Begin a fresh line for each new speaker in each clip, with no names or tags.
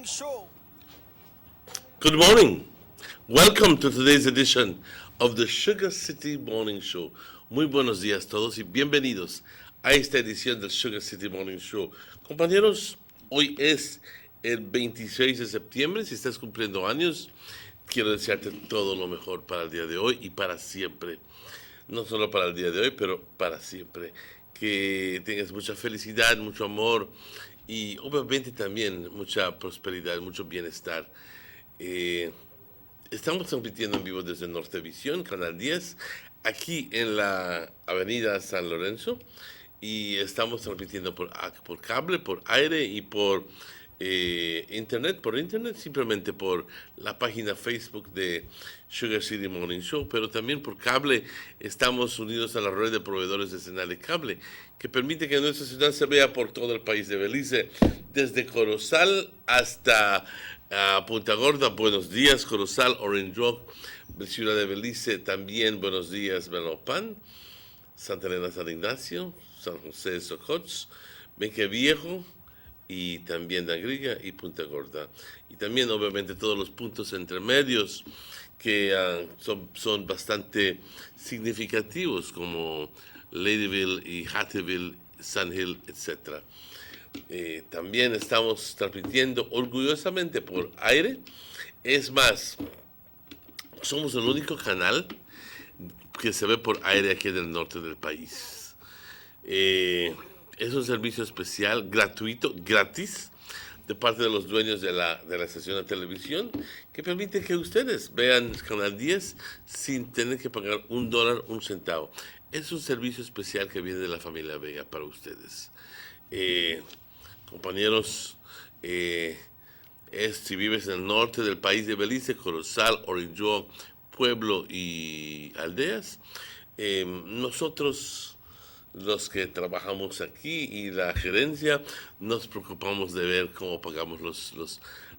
Morning Show.
Good morning. Welcome to today's edition of the Sugar City Morning Show. Muy buenos días todos y bienvenidos a esta edición del Sugar City Morning Show. Compañeros, hoy es el 26 de septiembre. Si estás cumpliendo años, quiero desearte todo lo mejor para el día de hoy y para siempre. No solo para el día de hoy, pero para siempre. Que tengas mucha felicidad, mucho amor y obviamente también mucha prosperidad, mucho bienestar. Estamos transmitiendo en vivo desde Nortevisión, Canal 10, aquí en la Avenida San Lorenzo. Y estamos transmitiendo por cable, por aire y por internet, simplemente por la página Facebook de Sugar City Morning Show, pero también por cable. Estamos unidos a la red de proveedores de señal de cable, que permite que nuestra ciudad se vea por todo el país de Belice, desde Corozal hasta Punta Gorda. Buenos días, Corozal, Orange Rock, ciudad de Belice, también buenos días, Belopán, Santa Elena, San Ignacio, San José de Socots, Benque Viejo, y también Dangriga y Punta Gorda. Y también, obviamente, todos los puntos intermedios que son bastante significativos, como Ladyville y Hattieville, San Hill, etc. También estamos transmitiendo orgullosamente por aire. Es más, somos el único canal que se ve por aire aquí en el norte del país. Es un servicio especial, gratuito, gratis, de parte de los dueños de la estación de televisión, que permite que ustedes vean Canal 10 sin tener que pagar $1, un centavo. Es un servicio especial que viene de la familia Vega para ustedes. Compañeros, si vives en el norte del país de Belice, Corozal, Orinjoa, Pueblo y Aldeas, nosotros, los que trabajamos aquí y la gerencia, nos preocupamos de ver cómo pagamos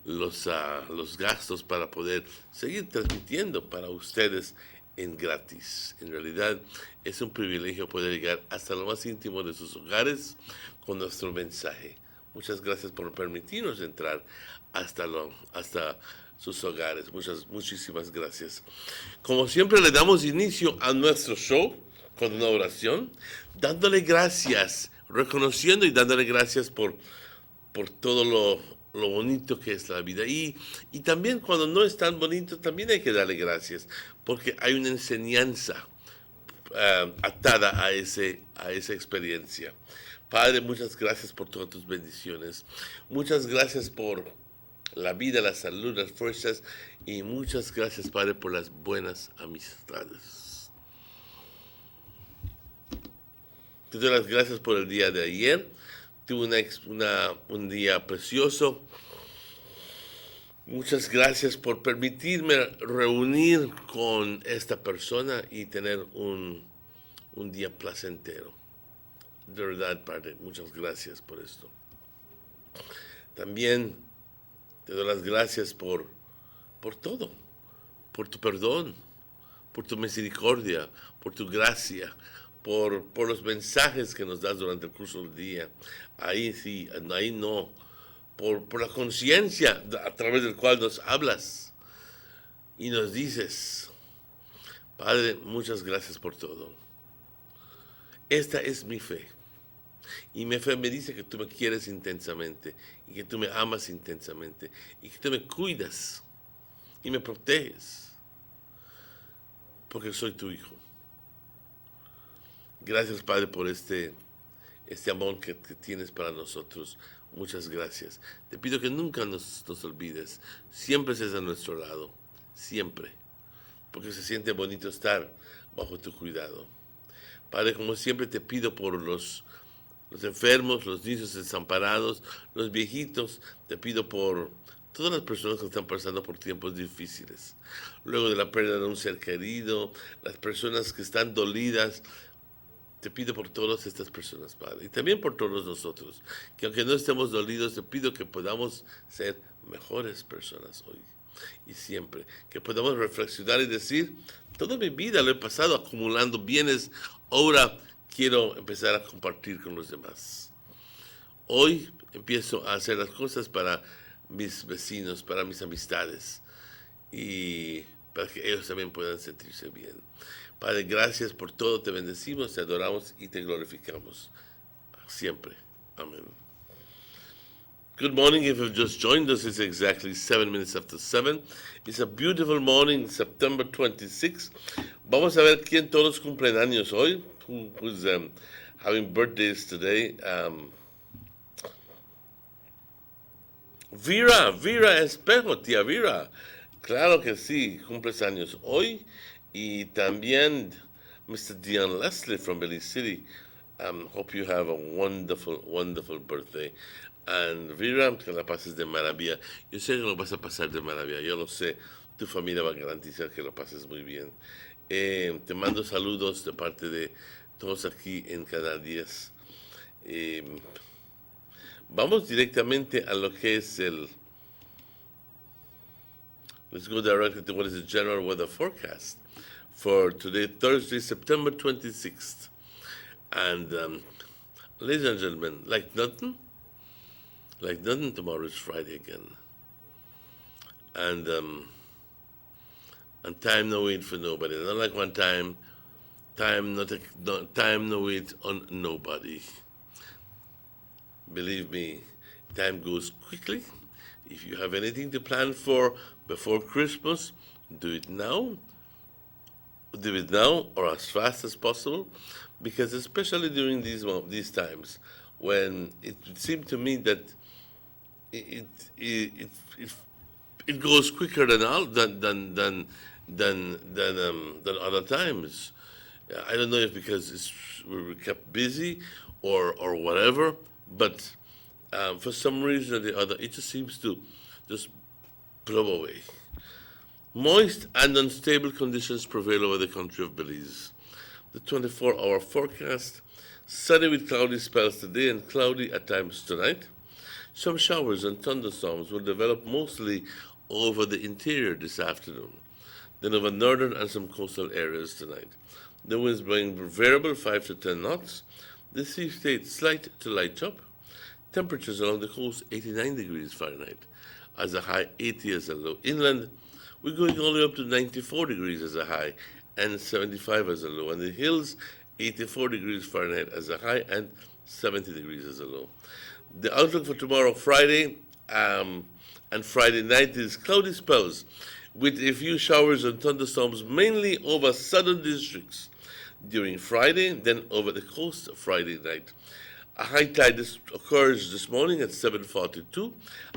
los gastos para poder seguir transmitiendo para ustedes en gratis. En realidad es un privilegio poder llegar hasta lo más íntimo de sus hogares con nuestro mensaje. Muchas gracias por permitirnos entrar hasta sus hogares. Muchísimas gracias. Como siempre, le damos inicio a nuestro show con una oración, dándole gracias, reconociendo y dándole gracias por todo lo bonito que es la vida. Y también cuando no es tan bonito, también hay que darle gracias, porque hay una enseñanza atada a esa experiencia. Padre, muchas gracias por todas tus bendiciones. Muchas gracias por la vida, la salud, las fuerzas, y muchas gracias, Padre, por las buenas amistades. Te doy las gracias por el día de ayer. Tuve un día precioso. Muchas gracias por permitirme reunir con esta persona y tener un día placentero. De verdad, Padre, muchas gracias por esto. También te doy las gracias por todo, por tu perdón, por tu misericordia, por tu gracia, por los mensajes que nos das durante el curso del día. Ahí sí, ahí no. Por la conciencia a través del cual nos hablas y nos dices. Padre, muchas gracias por todo. Esta es mi fe. Y mi fe me dice que tú me quieres intensamente y que tú me amas intensamente y que tú me cuidas y me proteges porque soy tu hijo. Gracias, Padre, por este amor que tienes para nosotros. Muchas gracias. Te pido que nunca nos olvides. Siempre estés a nuestro lado. Siempre. Porque se siente bonito estar bajo tu cuidado. Padre, como siempre te pido por los enfermos, los niños desamparados, los viejitos. Te pido por todas las personas que están pasando por tiempos difíciles. Luego de la pérdida de un ser querido, las personas que están dolidas. Te pido por todas estas personas, Padre, y también por todos nosotros, que aunque no estemos dolidos, te pido que podamos ser mejores personas hoy y siempre, que podamos reflexionar y decir, toda mi vida lo he pasado acumulando bienes, ahora quiero empezar a compartir con los demás. Hoy empiezo a hacer las cosas para mis vecinos, para mis amistades y para que ellos también puedan sentirse bien. Padre, gracias por todo, te bendecimos, te adoramos y te glorificamos siempre. Amén. Good morning. If you've just joined us, it's exactly 7 minutes after 7. It's a beautiful morning, September 26. Vamos a ver quién todos cumplen años hoy, who's having birthdays today. Vera Espejo, tía Vera. Claro que sí, cumples años hoy. Y también Mr. Dion Leslie from Belize City. Hope you have a wonderful, wonderful birthday. And Vera, que la pases de maravilla. Yo sé que lo vas a pasar de maravilla, yo lo sé. Tu familia va a garantizar que lo pases muy bien. Te mando saludos de parte de todos aquí en Canal 10. Vamos directamente a lo que es el... Let's go directly to what is the general weather forecast for today, Thursday, September 26th. And ladies and gentlemen, like nothing, tomorrow is Friday again. And time no wait for nobody. Not like one time, time no wait on nobody. Believe me, time goes quickly. If you have anything to plan for before Christmas, do it now. Do it now or as fast as possible, because especially during these times, when it seemed to me that it goes quicker than other times. I don't know if because we're kept busy or whatever, but for some reason or the other, it just seems to just blow away. Moist and unstable conditions prevail over the country of Belize. The 24-hour forecast: sunny with cloudy spells today and cloudy at times tonight. Some showers and thunderstorms will develop mostly over the interior this afternoon, then over northern and some coastal areas tonight. The winds blowing variable 5 to 10 knots. The sea stays slight to light up. Temperatures along the coast 89 degrees Fahrenheit as a high, 80 as a low. Inland, we're going all the way up to 94 degrees as a high and 75 as a low. And the hills, 84 degrees Fahrenheit as a high and 70 degrees as a low. The outlook for tomorrow, Friday, and Friday night is cloudy spells with a few showers and thunderstorms mainly over southern districts during Friday, then over the coast Friday night. A high tide occurs this morning at 7:42,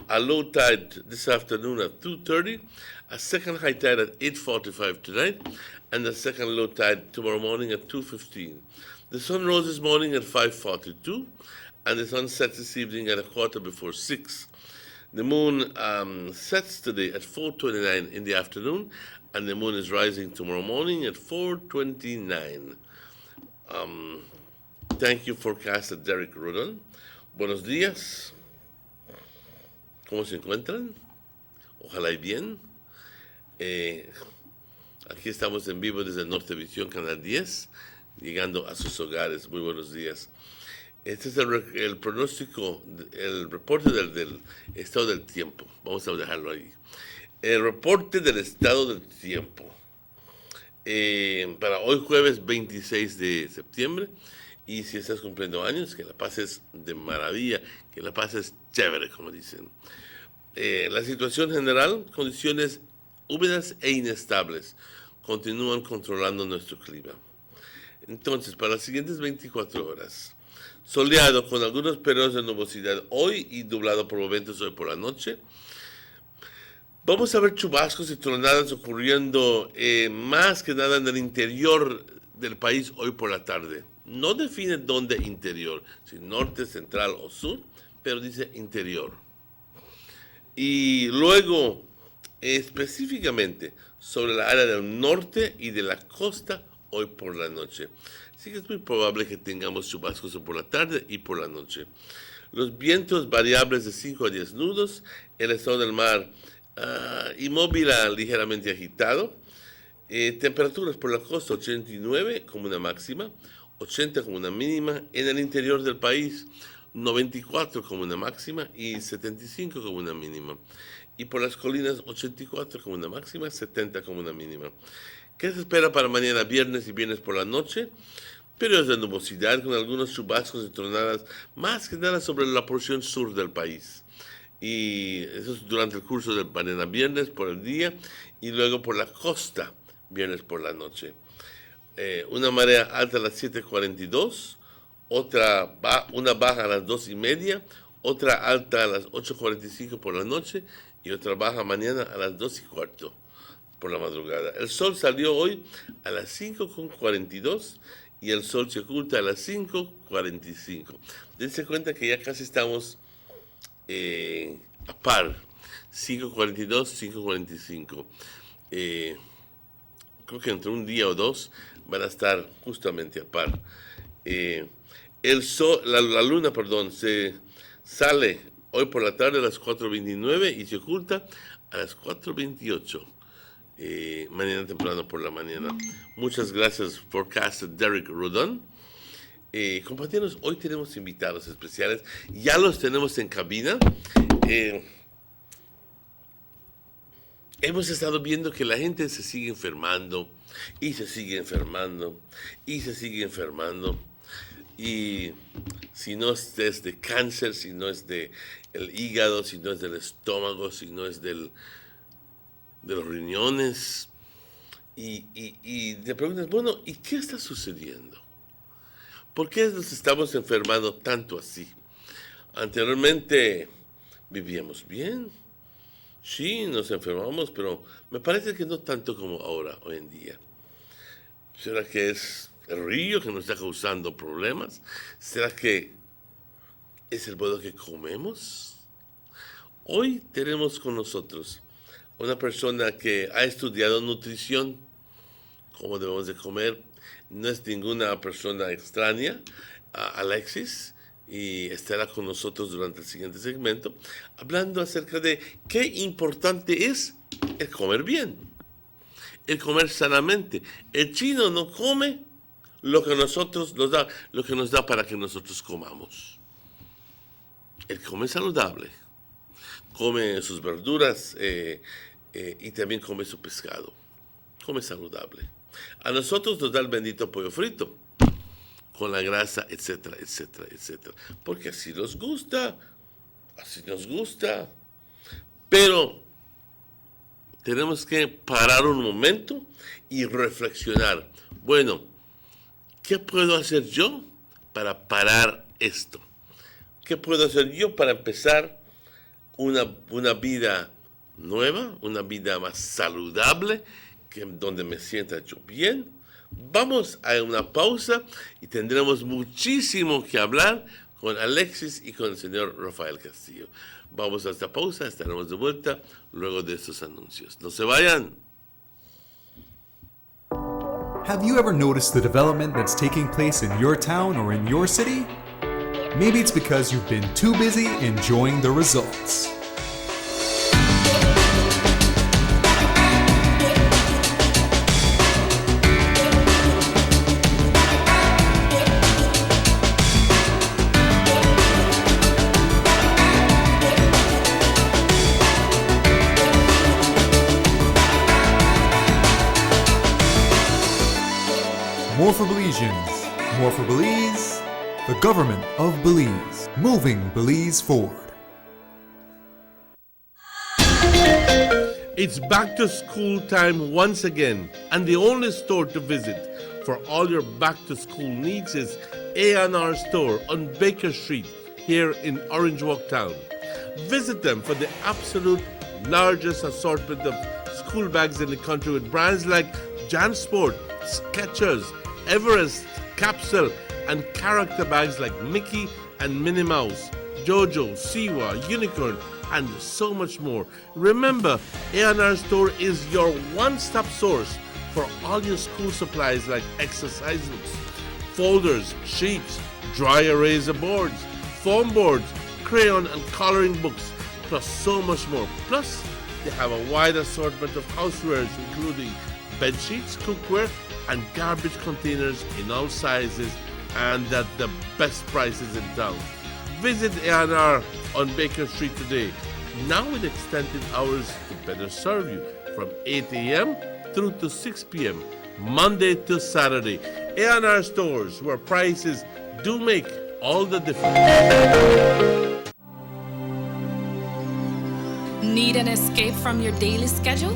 a low tide this afternoon at 2:30, a second high tide at 8:45 tonight, and a second low tide tomorrow morning at 2:15. The sun rose this morning at 5:42, and the sun sets this evening at 6:15. The moon sets today at 4:29 in the afternoon, and the moon is rising tomorrow morning at 4:29. Thank you, forecaster Derek Rodon. Buenos días. ¿Cómo se encuentran? Ojalá y bien. Aquí estamos en vivo desde Nortevisión, Canal 10, llegando a sus hogares. Muy buenos días. Este es el pronóstico, el reporte del estado del tiempo. Vamos a dejarlo ahí. El reporte del estado del tiempo. Para hoy jueves 26 de septiembre. Y si estás cumpliendo años, que la pases de maravilla, que la pases chévere, como dicen. La situación general: condiciones húmedas e inestables continúan controlando nuestro clima. Entonces, para las siguientes 24 horas, soleado con algunos periodos de nubosidad hoy y nublado por momentos hoy por la noche. Vamos a ver chubascos y tronadas ocurriendo más que nada en el interior del país hoy por la tarde. No define dónde interior, si norte, central o sur, pero dice interior. Y luego, específicamente, sobre la área del norte y de la costa hoy por la noche. Así que es muy probable que tengamos chubascos por la tarde y por la noche. Los vientos variables de 5 a 10 nudos, el estado del mar inmóvil a ligeramente agitado. Temperaturas por la costa 89 como una máxima, 80 como una mínima. En el interior del país, 94 como una máxima y 75 como una mínima. Y por las colinas 84 como una máxima, 70 como una mínima. ¿Qué se espera para mañana viernes y viernes por la noche? Periodos de nubosidad con algunos chubascos y tronadas, más que nada sobre la porción sur del país. Y eso es durante el curso del mañana viernes por el día y luego por la costa viernes por la noche. Una marea alta a las 7:42, una baja a las 2:30, otra alta a las 8:45 por la noche y otra baja mañana a las 2:15 por la madrugada. El sol salió hoy a las 5:42 y el sol se oculta a las 5:45. Dense cuenta que ya casi estamos a par, 5:42, 5:45. Creo que entre un día o dos van a estar justamente a par. El sol, la luna, perdón, se sale hoy por la tarde a las 4:29 y se oculta a las 4:28. Mañana temprano por la mañana. Muchas gracias, forecaster Derek Rodon. Compañeros, hoy tenemos invitados especiales. Ya los tenemos en cabina. Hemos estado viendo que la gente se sigue enfermando y se sigue enfermando y se sigue enfermando. Y si no es de cáncer, si no es del hígado, si no es del estómago, si no es de los riñones. Y te preguntas, bueno, ¿y qué está sucediendo? ¿Por qué nos estamos enfermando tanto así? Anteriormente vivíamos bien. Sí, nos enfermamos, pero me parece que no tanto como ahora, hoy en día. ¿Será que es el río que nos está causando problemas? ¿Será que es el modo que comemos? Hoy tenemos con nosotros una persona que ha estudiado nutrición, cómo debemos de comer. No es ninguna persona extraña, Alexis, y estará con nosotros durante el siguiente segmento, hablando acerca de qué importante es el comer bien, el comer sanamente. El chino no come lo que nos da para que nosotros comamos. Él come saludable, come sus verduras y también come su pescado. Come saludable. A nosotros nos da el bendito pollo frito, con la grasa, etcétera, etcétera, etcétera. Porque así nos gusta. Pero tenemos que parar un momento y reflexionar. Bueno, ¿qué puedo hacer yo para parar esto? ¿Qué puedo hacer yo para empezar una vida nueva, una vida más saludable, donde me sienta yo bien? Vamos a una pausa y tendremos muchísimo que hablar con Alexis y con el señor Rafael Castillo. Vamos a esta pausa, estaremos de vuelta luego de estos anuncios. No se vayan.
Have you ever noticed the development that's taking place in your town or in your city? Maybe it's because you've been too busy enjoying the results. More for Belizeans, more for Belize, the government of Belize, moving Belize forward.
It's back to school time once again, and the only store to visit for all your back to school needs is A&R Store on Baker Street here in Orange Walk Town. Visit them for the absolute largest assortment of school bags in the country with brands like JanSport, Skechers, Everest, Capsule, and character bags like Mickey and Minnie Mouse, Jojo, Siwa, Unicorn, and so much more. Remember, A&R Store is your one-stop source for all your school supplies like exercise books, folders, sheets, dry eraser boards, foam boards, crayon and coloring books, plus so much more. Plus, they have a wide assortment of housewares including bed sheets, cookware, and garbage containers in all sizes and at the best prices in town. Visit A&R on Baker Street today, now with extended hours to better serve you from 8 a.m. through to 6 p.m., Monday to Saturday. A&R stores, where prices do make all the difference.
Need an escape from your daily schedule?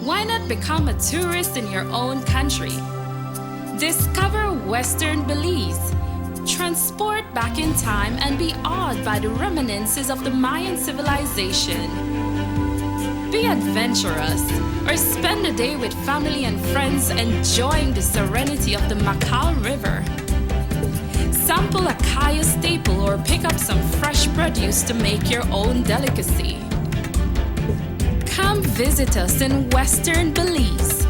Why not become a tourist in your own country? Discover Western Belize. Transport back in time and be awed by the reminiscences of the Mayan civilization. Be adventurous or spend a day with family and friends enjoying the serenity of the Macau River. Sample a kaya staple or pick up some fresh produce to make your own delicacy. Come visit us in Western Belize.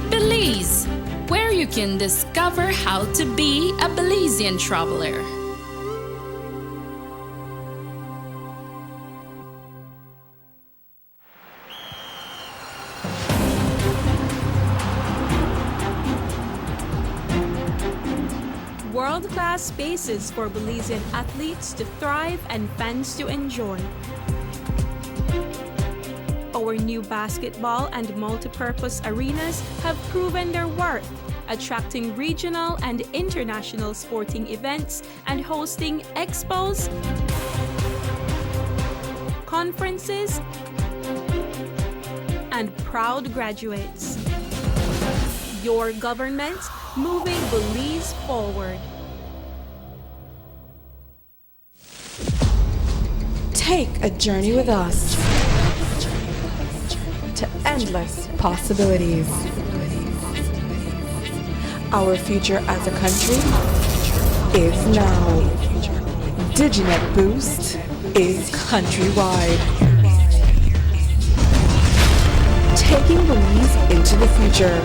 Belize, where you can discover how to be a Belizean traveler.
World-class spaces for Belizean athletes to thrive and fans to enjoy. Our new basketball and multi-purpose arenas have proven their worth, attracting regional and international sporting events and hosting expos, conferences, and proud graduates. Your government moving Belize forward.
Take a journey with us to endless possibilities. Our future as a country is now. DigiNet Boost is countrywide. Taking Belize into the future.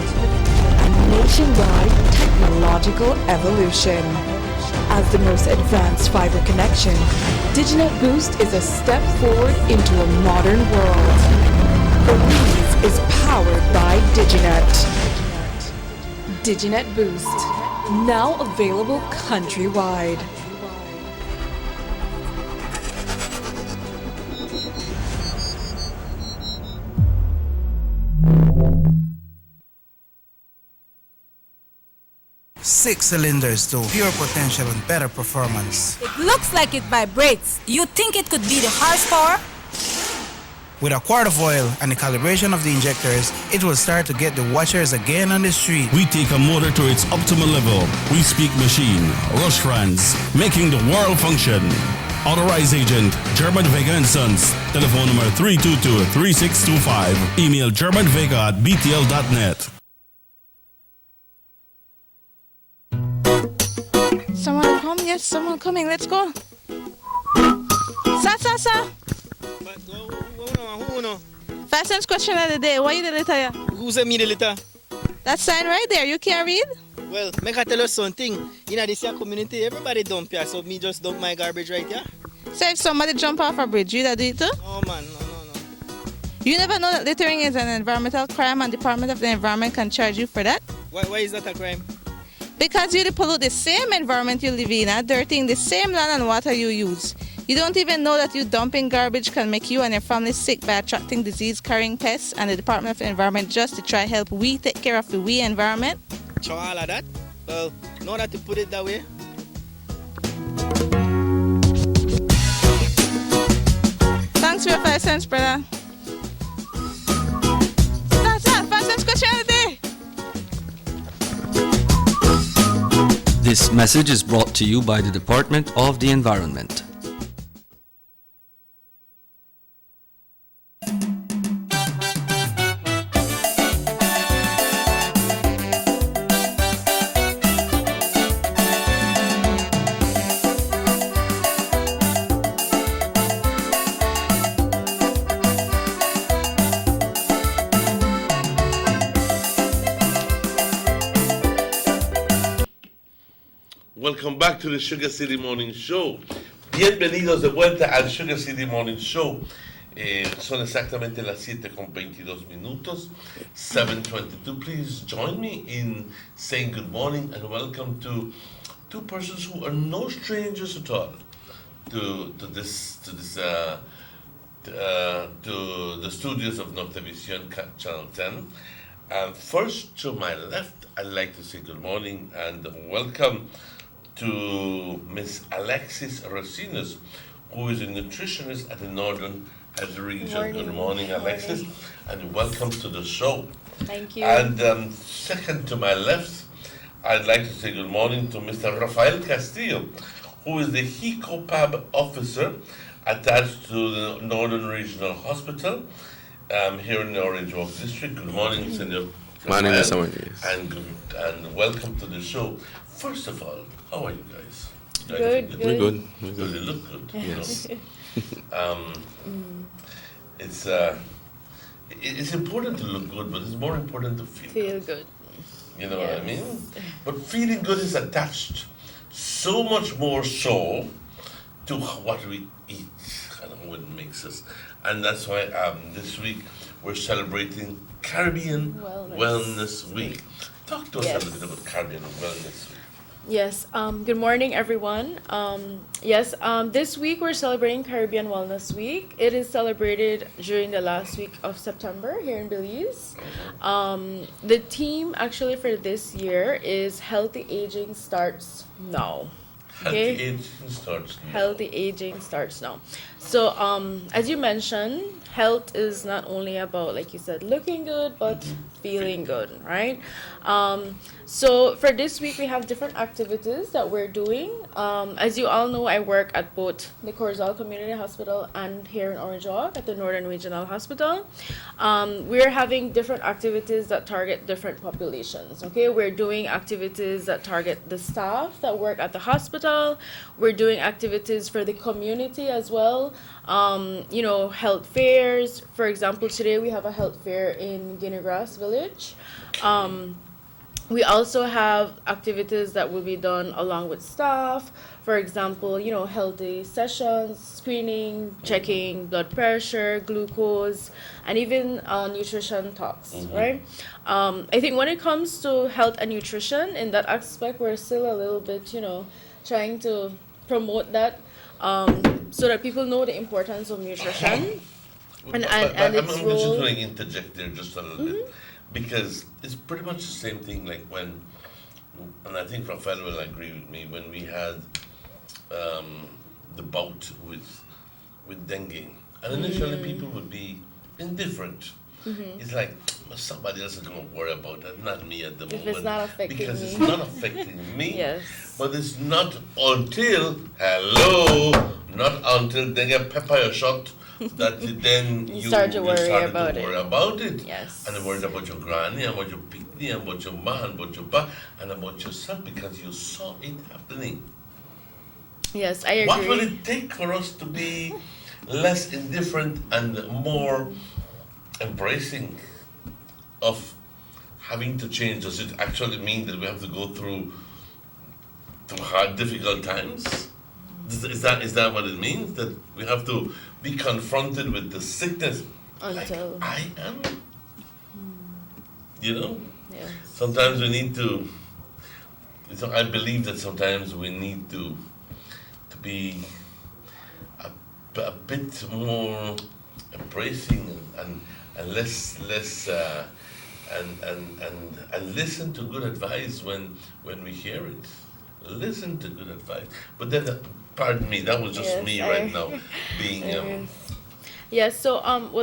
A nationwide technological evolution. As the most advanced fiber connection, DigiNet Boost is a step forward into a modern world. Belize is powered by DigiNet. DigiNet Boost, now available countrywide.
Six cylinders to pure potential and better performance.
It looks like it vibrates. You think it could be the horsepower?
With a quart of oil and the calibration of the injectors, it will start to get the watchers again on the street.
We take a motor to its optimal level. We speak machine, rush fans, making the world function. Authorized agent, German Vega & Sons. Telephone number 322-3625. Email germanvega@btl.net.
Someone come? Yes, someone coming. Let's go. Sa. First sense question of the day. Why you the letter here?
Who's a me the letter?
That sign right there. You can't read?
Well, make I tell you something. In this here community, everybody dump here, so me just dump my garbage right here.
So if somebody jump off a bridge, you that do it too?
Oh man, no.
You never know that littering is an environmental crime and Department of the Environment can charge you for that?
Why is that a crime?
Because you pollute the same environment you live in, dirtying the same land and water you use. You don't even know that you dumping garbage can make you and your family sick by attracting disease-carrying pests, and the Department of the Environment just to try help we take care of the we environment.
Cho all of that? Well, know that you put it that way.
Thanks for your 5 cents, brother. That's it. 5 cents question of the day.
This message is brought to you by the Department of the Environment.
Welcome back to the Sugar City Morning Show. Bienvenidos de vuelta al Sugar City Morning Show. Son exactamente las 7:22. 7:22. Please join me in saying good morning and welcome to two persons who are no strangers at all. to the studios of Noctavision Channel 10. First, to my left, I'd like to say good morning and welcome to Miss Alexis Rosinas, who is a nutritionist at the Northern Health Region. Good morning, Alexis, and welcome to the show.
Thank you.
And second to my left, I'd like to say good morning to Mr. Rafael Castillo, who is the HECOPAB officer attached to the Northern Regional Hospital here in the Orange Walk District. Good morning, Senor.
My name is Samuel.
And welcome to the show. First of all, how are you guys?
Good.
We're good.
Because you look good.
Yes.
It's important to look good, but it's more important to feel
good.
You know what I mean? But feeling good is attached so much more so to what we eat and how it makes us. And that's why this week we're celebrating Caribbean Wellness Week. Talk to us a little bit about Caribbean Wellness Week.
Yes. Good morning, everyone. This week we're celebrating Caribbean Wellness Week. It is celebrated during the last week of September here in Belize. The theme actually for this year is Healthy Aging Starts Now. Okay? Healthy aging starts now. So, as you mentioned, health is not only about, like you said, looking good, but feeling good, right? So for this week, we have different activities that we're doing. As you all know, I work at both the Corzal Community Hospital and here in Orange Walk at the Northern Regional Hospital. We're having different activities that target different populations, okay? We're doing activities that target the staff that work at the hospital. We're doing activities for the community as well. Health fairs. For example, today we have a health fair in Guinea Grass Village. We also have activities that will be done along with staff. For example, healthy sessions, screening, checking blood pressure, glucose, and even nutrition talks, right? I think when it comes to health and nutrition, in that aspect, we're still a little bit, trying to promote that so that people know the importance of nutrition. And
I'm
its
just
role.
going to interject there just a little bit, because it's pretty much the same thing like when, and I think Rafael will agree with me, when we had the bout with dengue. And initially people would be indifferent. It's like, somebody else is going to worry about that, not me at the moment.
It's not affecting
because
me.
it's not affecting me.
Yes.
But it's not until, not until they get pepper shot that then you
start to worry
started
about
to
it.
worry about it.
Yes.
And worried about your granny, and about your picnic, and about your ma, and about your pa, and about yourself, because you saw it happening.
Yes, I agree.
What will it take for us to be less indifferent and more embracing of having to change? Does it actually mean that we have to go through hard, difficult times? Is that what it means? That we have to be confronted with the sickness like I am?
Yes.
Sometimes we need to, I believe that sometimes we need to be a bit more embracing and less and listen to good advice when we hear it. Listen to good advice. But then, pardon me, that was just me right now being.
Yes. So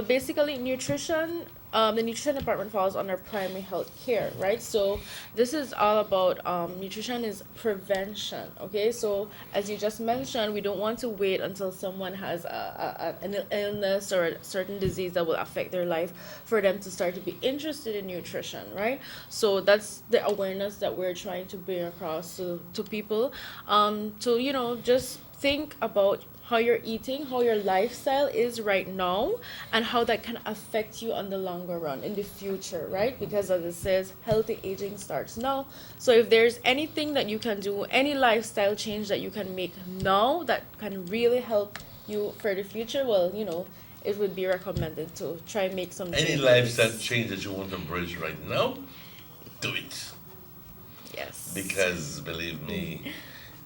basically nutrition. The nutrition department falls under primary health care, right? So this is all about nutrition is prevention, okay? So as you just mentioned, we don't want to wait until someone has an illness or a certain disease that will affect their life for them to start to be interested in nutrition, right? So that's the awareness that we're trying to bring across to people, to just think about how you're eating, how your lifestyle is right now, and how that can affect you on the longer run in the future, right? Because as it says, healthy aging starts now. So if there's anything that you can do, any lifestyle change that you can make now that can really help you for the future, well, it would be recommended to try and make some changes.
Any lifestyle change that you want to embrace right now, do it.
Yes.
Because believe me,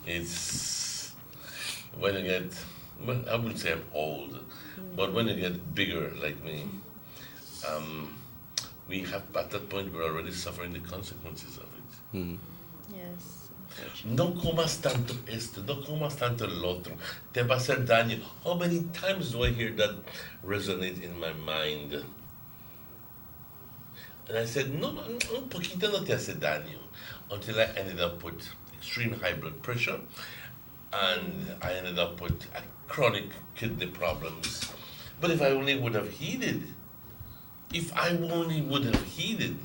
it's when you get, well, I wouldn't say I'm old, but when you get bigger like me, we have, at that point, we're already suffering the consequences of it.
Yes.
No comas tanto esto, no comas tanto el otro, te va a hacer daño. How many times do I hear that resonate in my mind? And I said, no, un poquito no te hace daño. Until I ended up with extreme high blood pressure, and I ended up with chronic kidney problems. But if I only would have heeded, if I only would have heeded,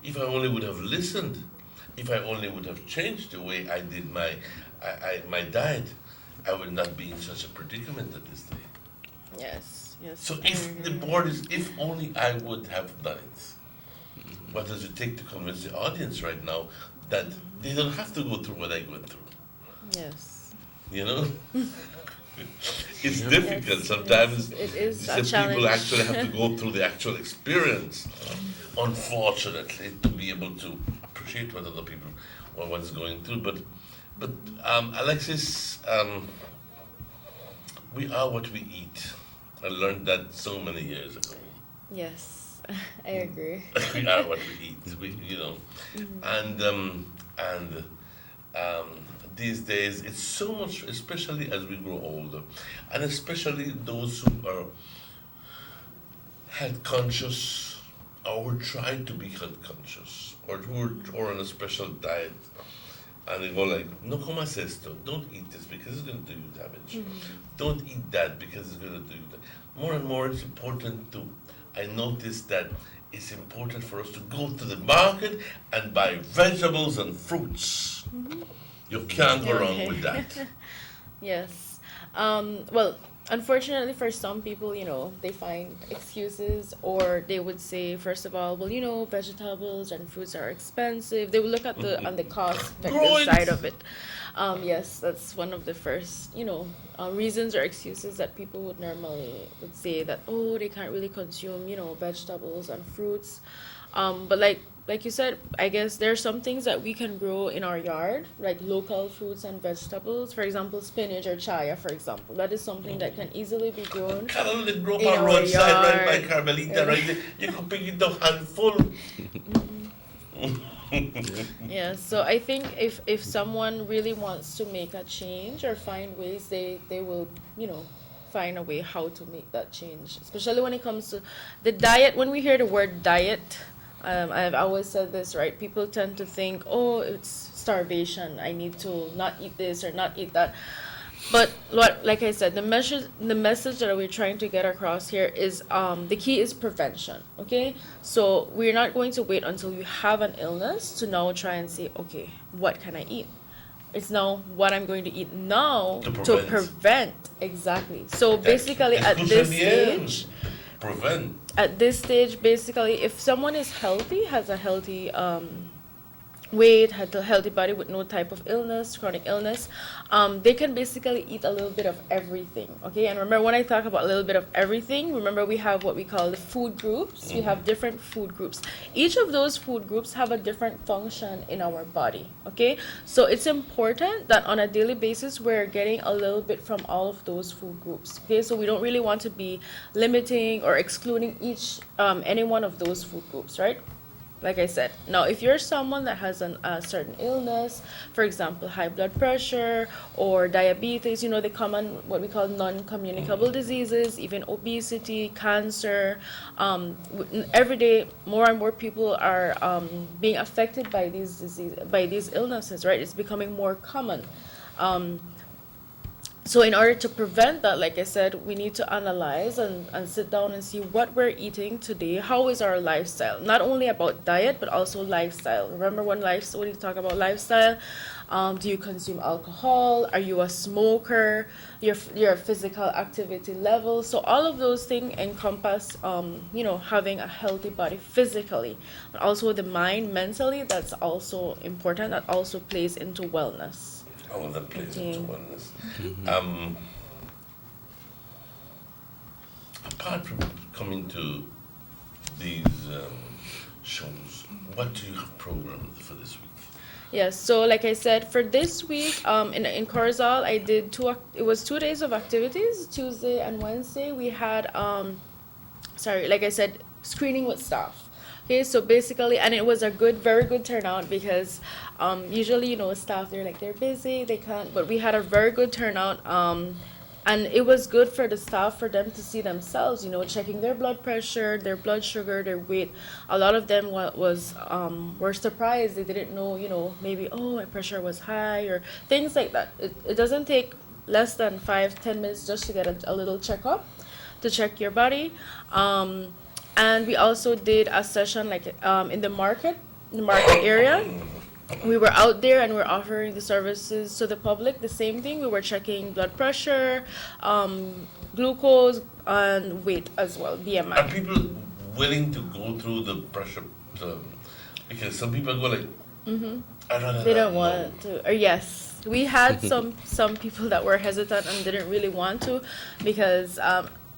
if I only would have listened, if I only would have changed the way I did my diet, I would not be in such a predicament at this day.
Yes.
So if the board is, if only I would have done it. What does it take to convince the audience right now that they don't have to go through what I went through?
Yes.
You know? It's difficult sometimes.
It is
the
a challenge.
People actually have to go through the actual experience, unfortunately, to be able to appreciate what other people or what's going through. But Alexis, we are what we eat. I learned that so many years ago.
Yes, I agree.
We are what we eat. You know, and these days it's so much, especially as we grow older, and especially those who are health conscious or who try to be health conscious or who are on a special diet, and they go like, no comas esto, don't eat this because it's going to do you damage. Don't eat that because it's going to do you damage. More and more it's important to, I notice that it's important for us to go to the market and buy vegetables and fruits. You can't go wrong with that.
Yes. Well, unfortunately for some people, they find excuses, or they would say, first of all, well, vegetables and fruits are expensive. They would look at the cost effective side of it. Yes, that's one of the first, reasons or excuses that people would would say that, oh, they can't really consume, vegetables and fruits. But like you said, I guess there are some things that we can grow in our yard, like local fruits and vegetables. For example, spinach or chaya, for example. That is something that can easily be grown
Carol, they grow
in
by
our
roadside,
yard.
right by Carmelita, right there. You can pick it up handful.
Yeah, so I think if someone really wants to make a change or find ways, they will, find a way how to make that change. Especially when it comes to the diet. When we hear the word diet, I've always said this, right? People tend to think, oh, it's starvation. I need to not eat this or not eat that. But like I said, the message that we're trying to get across here is the key is prevention. Okay, so we're not going to wait until you have an illness to now try and say, okay, what can I eat? It's now what I'm going to eat now to prevent. Exactly. So basically, at this stage,
prevent.
At this stage, basically, if someone is healthy, has a healthy weight, had a healthy body with no type of illness, chronic illness, they can basically eat a little bit of everything. Okay, and remember, when I talk about a little bit of everything, remember we have what we call the food groups. We have different food groups. Each of those food groups have a different function in our body. Okay, so it's important that on a daily basis we're getting a little bit from all of those food groups. Okay, so we don't really want to be limiting or excluding any one of those food groups, right? Like I said, now if you're someone that has a certain illness, for example, high blood pressure or diabetes, the common what we call non-communicable diseases, even obesity, cancer, every day more and more people are being affected by these illnesses, right? It's becoming more common. So in order to prevent that, like I said, we need to analyze and sit down and see what we're eating today. How is our lifestyle? Not only about diet, but also lifestyle. Remember when you talk about lifestyle, do you consume alcohol? Are you a smoker? Your physical activity level. So all of those things encompass, having a healthy body physically. But also the mind, mentally, that's also important. That also plays into wellness.
All of that plays into wellness. Apart from coming to these shows, what do you have programmed for this week?
Yes, so like I said, for this week, in Corozal, I did it was 2 days of activities, Tuesday and Wednesday. We had, sorry, like I said, screening with staff. Okay, so basically, and it was a very good turnout because usually, staff, they're busy, they can't, but we had a very good turnout. And it was good for the staff for them to see themselves, checking their blood pressure, their blood sugar, their weight. A lot of them were surprised. They didn't know, maybe, oh, my pressure was high or things like that. It doesn't take less than 5-10 minutes just to get a little checkup to check your body. And we also did a session in the market area. We were out there and we're offering the services to the public. The same thing. We were checking blood pressure, glucose, and weight as well, BMI.
Are people willing to go through the pressure? Because some people go like,
They don't want to. Or yes, we had some people that were hesitant and didn't really want to because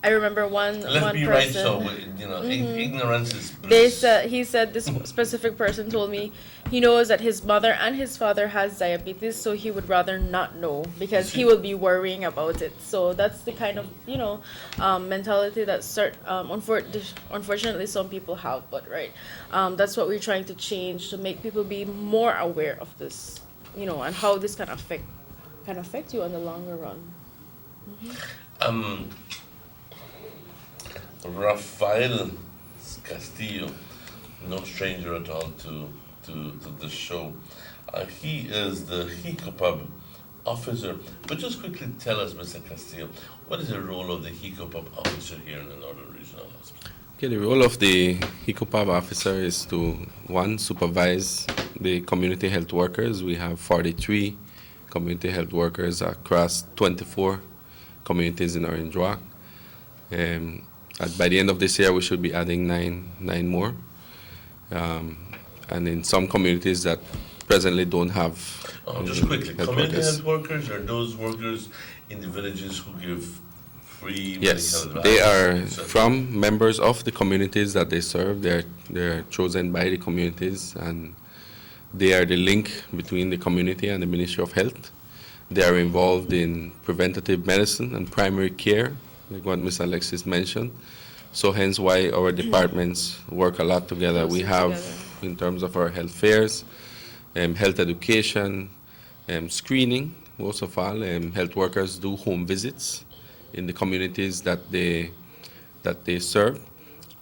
I remember one
let's be
person.
right, so ignorance is bliss.
He said this specific person told me he knows that his mother and his father has diabetes, so he would rather not know because he will be worrying about it. So that's the kind of mentality that unfortunately some people have. But that's what we're trying to change to make people be more aware of this, and how this can affect you in the longer run.
Rafael Castillo, no stranger at all to the show. He is the HECOPUB officer. But just quickly tell us, Mr. Castillo, what is the role of the HECOPUB officer here in the Northern Regional Hospital?
Okay, the role of the HECOPUB officer is to, one, supervise the community health workers. We have 43 community health workers across 24 communities in Orange Walk. By the end of this year, we should be adding nine more. And in some communities that presently don't have
just quickly,
health
community
workers.
health workers are those workers in the villages who give free
Yes,
medical
they
advice,
are
etc.
from members of the communities that they serve. They're chosen by the communities, and they are the link between the community and the Ministry of Health. They are involved in preventative medicine and primary care, like what Ms. Alexis mentioned. So hence why our departments work a lot together. We have, in terms of our health fairs, health education, screening, most of all. Health workers do home visits in the communities that they serve.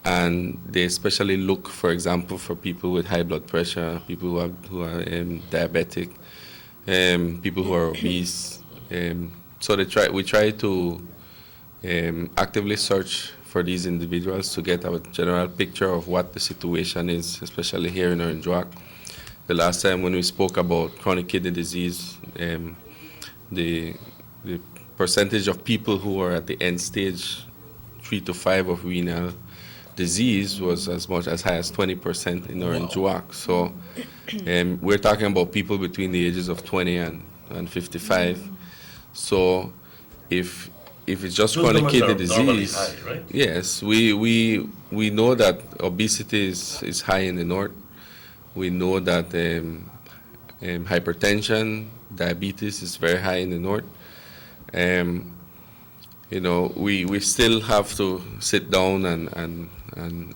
And they especially look, for example, for people with high blood pressure, people who are diabetic, people who are obese. So we try to actively search for these individuals to get a general picture of what the situation is, especially here in Orange Walk. The last time when we spoke about chronic kidney disease, the percentage of people who are at the end stage 3 to 5 of renal disease was as much as high as 20% in Orange Walk. So we're talking about people between the ages of 20 and 55. So if it's just
Those
chronic
numbers
kidney
are normally
disease,
high, right?
yes, we know that obesity is high in the north. We know that hypertension, diabetes is very high in the north. We still have to sit down and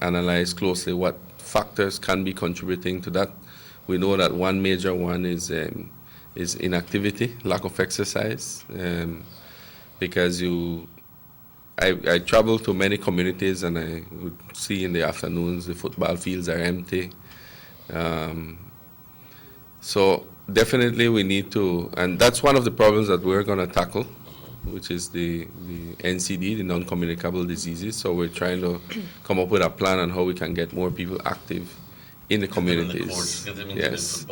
analyze closely what factors can be contributing to that. We know that one major one is inactivity, lack of exercise. Because I travel to many communities and I would see in the afternoons the football fields are empty. So definitely we need to, and that's one of the problems that we're going to tackle, which is the NCD, the non-communicable diseases. So we're trying to come up with a plan on how we can get more people active in the communities. Yes,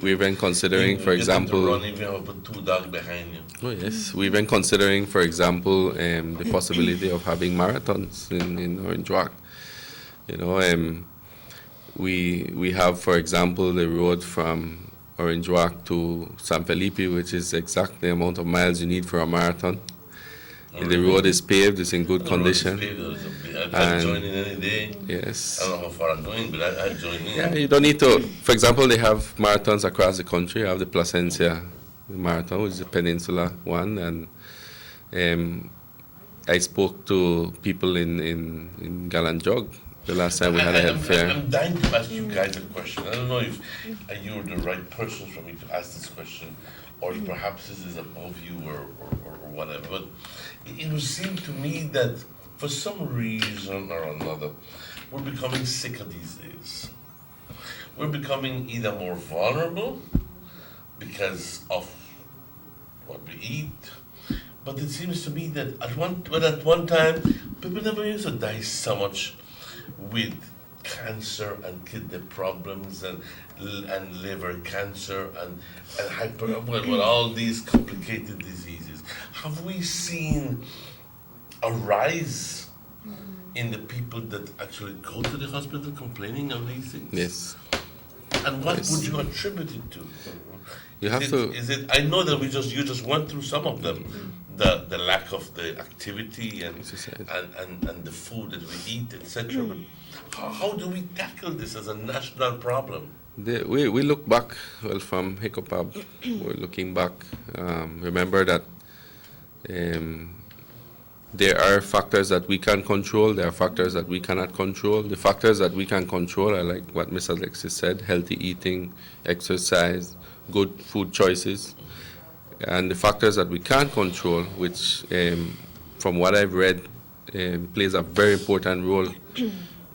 we've been considering, for example.
Run if you have put 2 dogs behind you.
Oh yes, we've been considering, for example, the possibility of having marathons in Orange Walk. We have, for example, the road from Orange Walk to San Felipe, which is exactly the amount of miles you need for a marathon. The road is paved, it's in good condition.
I'll join in any day.
Yes.
I don't know how far I'm going, but I'll join in.
Yeah, you don't need to. For example, they have marathons across the country. You have the Placencia Marathon, which is a peninsula one, and I spoke to people in Galanjog the last time we had a health fair.
I'm dying to ask you guys a question. I don't know if you're the right person for me to ask this question, or perhaps this is above you or whatever. But it would seem to me that for some reason or another, we're becoming sicker these days. We're becoming either more vulnerable because of what we eat, but it seems to me that at one time, people never used to die so much with cancer and kidney problems and liver cancer and with all these complicated diseases. Have we seen a rise in the people that actually go to the hospital complaining of these things?
Yes.
And what would you attribute it to?
You have to.
Is it? I know that you just went through some of them, the lack of the activity and the food that we eat, etc. But how do we tackle this as a national problem?
We look back, well, from Hiccup, we're looking back. Remember that there are factors that we can control, there are factors that we cannot control. The factors that we can control are like what Ms. Alexis said: healthy eating, exercise, good food choices. And the factors that we can't control, which from what I've read, plays a very important role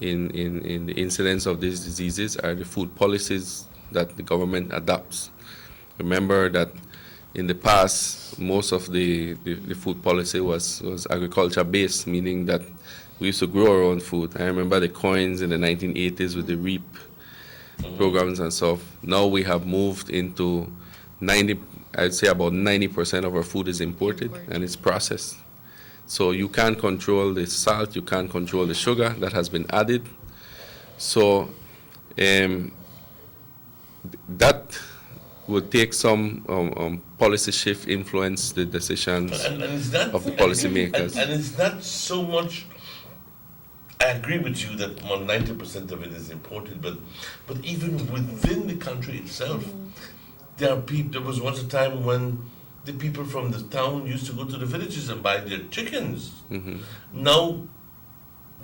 in the incidence of these diseases, are the food policies that the government adopts. Remember that in the past, most of the food policy was agriculture-based, meaning that we used to grow our own food. I remember the coins in the 1980s with the REAP programs and stuff. Now we have moved into I'd say about 90% of our food is imported and it's processed. So you can't control the salt, you can't control the sugar that has been added. So that would take some policy shift, influence the decisions of the policymakers.
And it's not so much. I agree with you that 90% of it is imported, but even within the country itself, there are people. There was once a time when the people from the town used to go to the villages and buy their chickens. Now,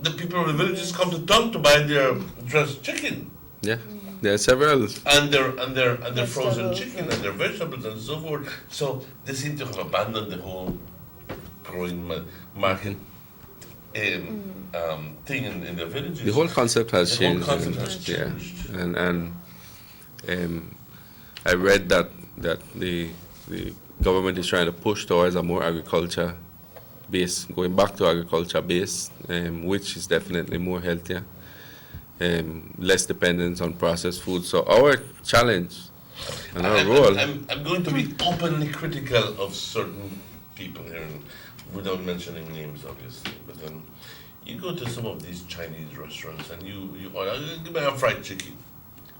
the people of the villages come to town to buy their dressed chicken.
Yeah, there are several.
And their frozen chicken and their vegetables and so forth. So they seem to have abandoned the whole growing market thing in the villages.
The whole concept has changed.
The whole concept has changed.
Yeah, and I read that the government is trying to push towards a more agriculture base, going back to agriculture base, which is definitely more healthier, less dependence on processed food. So our challenge and our role.
I'm going to be openly critical of certain people here, without mentioning names, obviously. But you go to some of these Chinese restaurants and you order, give me a fried chicken.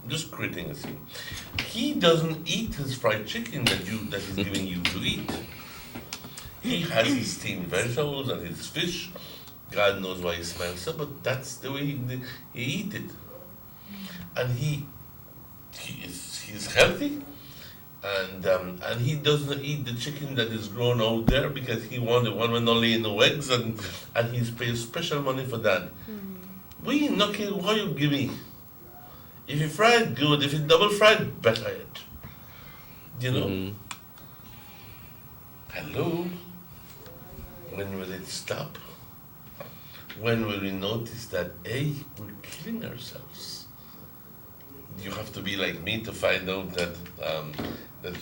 I'm just creating a scene. He doesn't eat his fried chicken that he's giving you to eat. He has his steamed vegetables and his fish. God knows why he smells so, but that's the way he eat it. And he's healthy, and he doesn't eat the chicken that is grown out there because he wants the one with only no eggs, and he's paid special money for that. We not care what you give me. If you fry it, good. If it's double fried, better yet. You know? Hello? When will it stop? When will we notice that, hey, we're killing ourselves? You have to be like me to find out that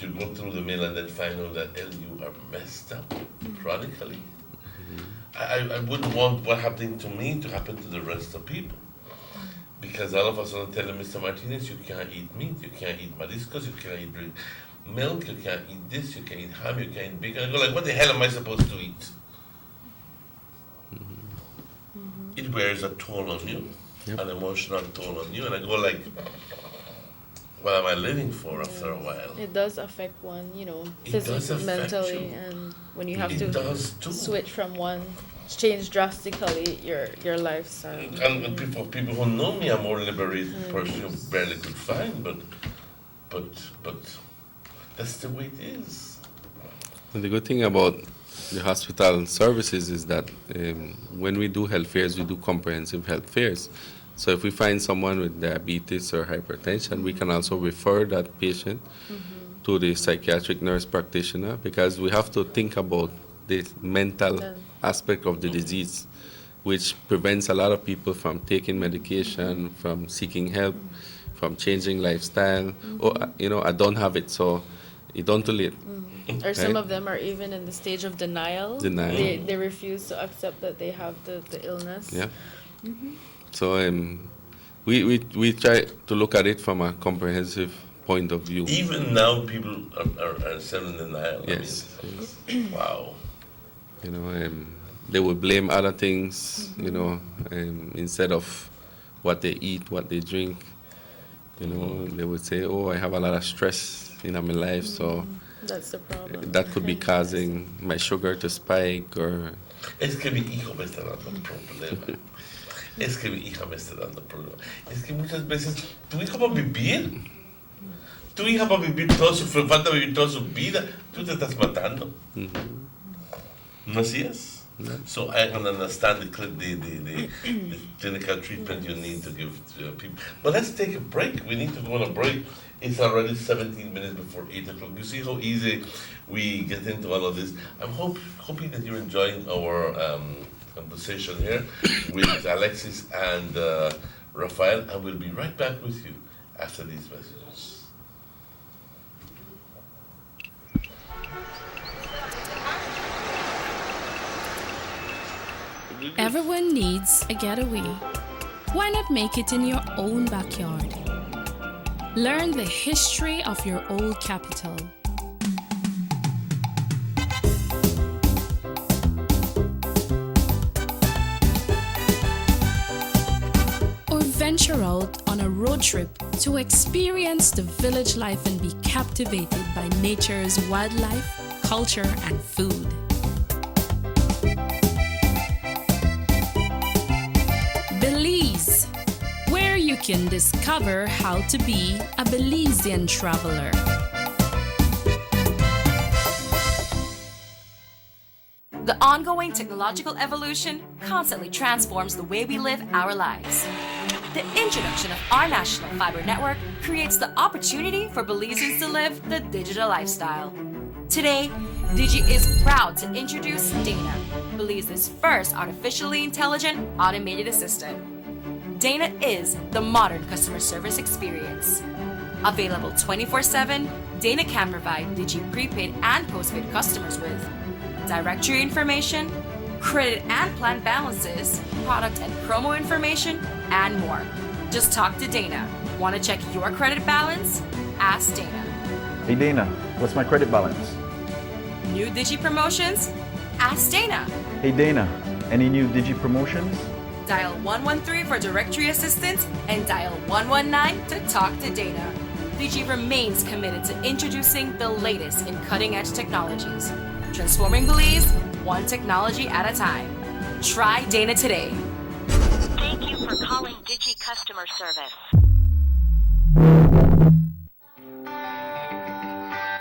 you go through the mill and then find out that, hey, you are messed up chronically. I wouldn't want what happened to me to happen to the rest of people. Because all of us are telling Mr. Martinez, you can't eat meat, you can't eat mariscos, you can't eat milk, you can't eat this, you can't eat ham, you can't eat bacon. I go like, what the hell am I supposed to eat? It wears a toll on you, an emotional toll on you. And I go like, what am I living for after a while?
It does affect one,
It does
physically,
affect
mentally,
you.
and when you have
It
to
does too.
switch from one, change drastically your lifestyle.
And people who know me, I'm more liberated person who barely could find, but that's the way it is.
And the good thing about the hospital services is that when we do health fairs, we do comprehensive health fairs. So if we find someone with diabetes or hypertension, we can also refer that patient to the psychiatric nurse practitioner, because we have to think about the mental aspect of the disease, which prevents a lot of people from taking medication, from seeking help, from changing lifestyle. Or, I don't have it, so it don't too late.
Or some of them are even in the stage of denial. They refuse to accept that they have the illness.
Yeah. So we try to look at it from a comprehensive point of view.
Even now, people are still in denial.
Yes.
Wow.
They will blame other things, instead of what they eat, what they drink. They would say, "Oh, I have a lot of stress in my life, so
that's the problem.
That could be causing my sugar to spike or."
Es que mi hijo me está dando un problema. Es que mi hija me está dando problema. Es que muchas veces tu hija va a vivir. Tu hija va a vivir falta vivir toda su vida. Tú te estás matando. ¿No así es? So I can understand the clinical treatment you need to give to people. But let's take a break. We need to go on a break. It's already 17 minutes before 8 o'clock. You see how easy we get into all of this. I'm hoping that you're enjoying our conversation here with Alexis and Rafael, and we'll be right back with you after these messages.
Everyone needs a getaway. Why not make it in your own backyard? Learn the history of your old capital. Or venture out on a road trip to experience the village life and be captivated by nature's wildlife, culture, and food. Belize, where you can discover how to be a Belizean traveler.
The ongoing technological evolution constantly transforms the way we live our lives. The introduction of our national fiber network creates the opportunity for Belizeans to live the digital lifestyle. Today, Digi is proud to introduce Dana, Belize's first artificially intelligent automated assistant. Dana is the modern customer service experience. Available 24/7, Dana can provide Digi prepaid and postpaid customers with directory information, credit and plan balances, product and promo information, and more. Just talk to Dana. Want to check your credit balance? Ask Dana.
Hey Dana, what's my credit balance?
New Digi promotions? Ask Dana.
Hey Dana, any new Digi promotions?
Dial 113 for directory assistance and dial 119 to talk to Dana. Digi remains committed to introducing the latest in cutting-edge technologies, transforming Belize one technology at a time. Try Dana today.
Thank you for calling Digi Customer Service.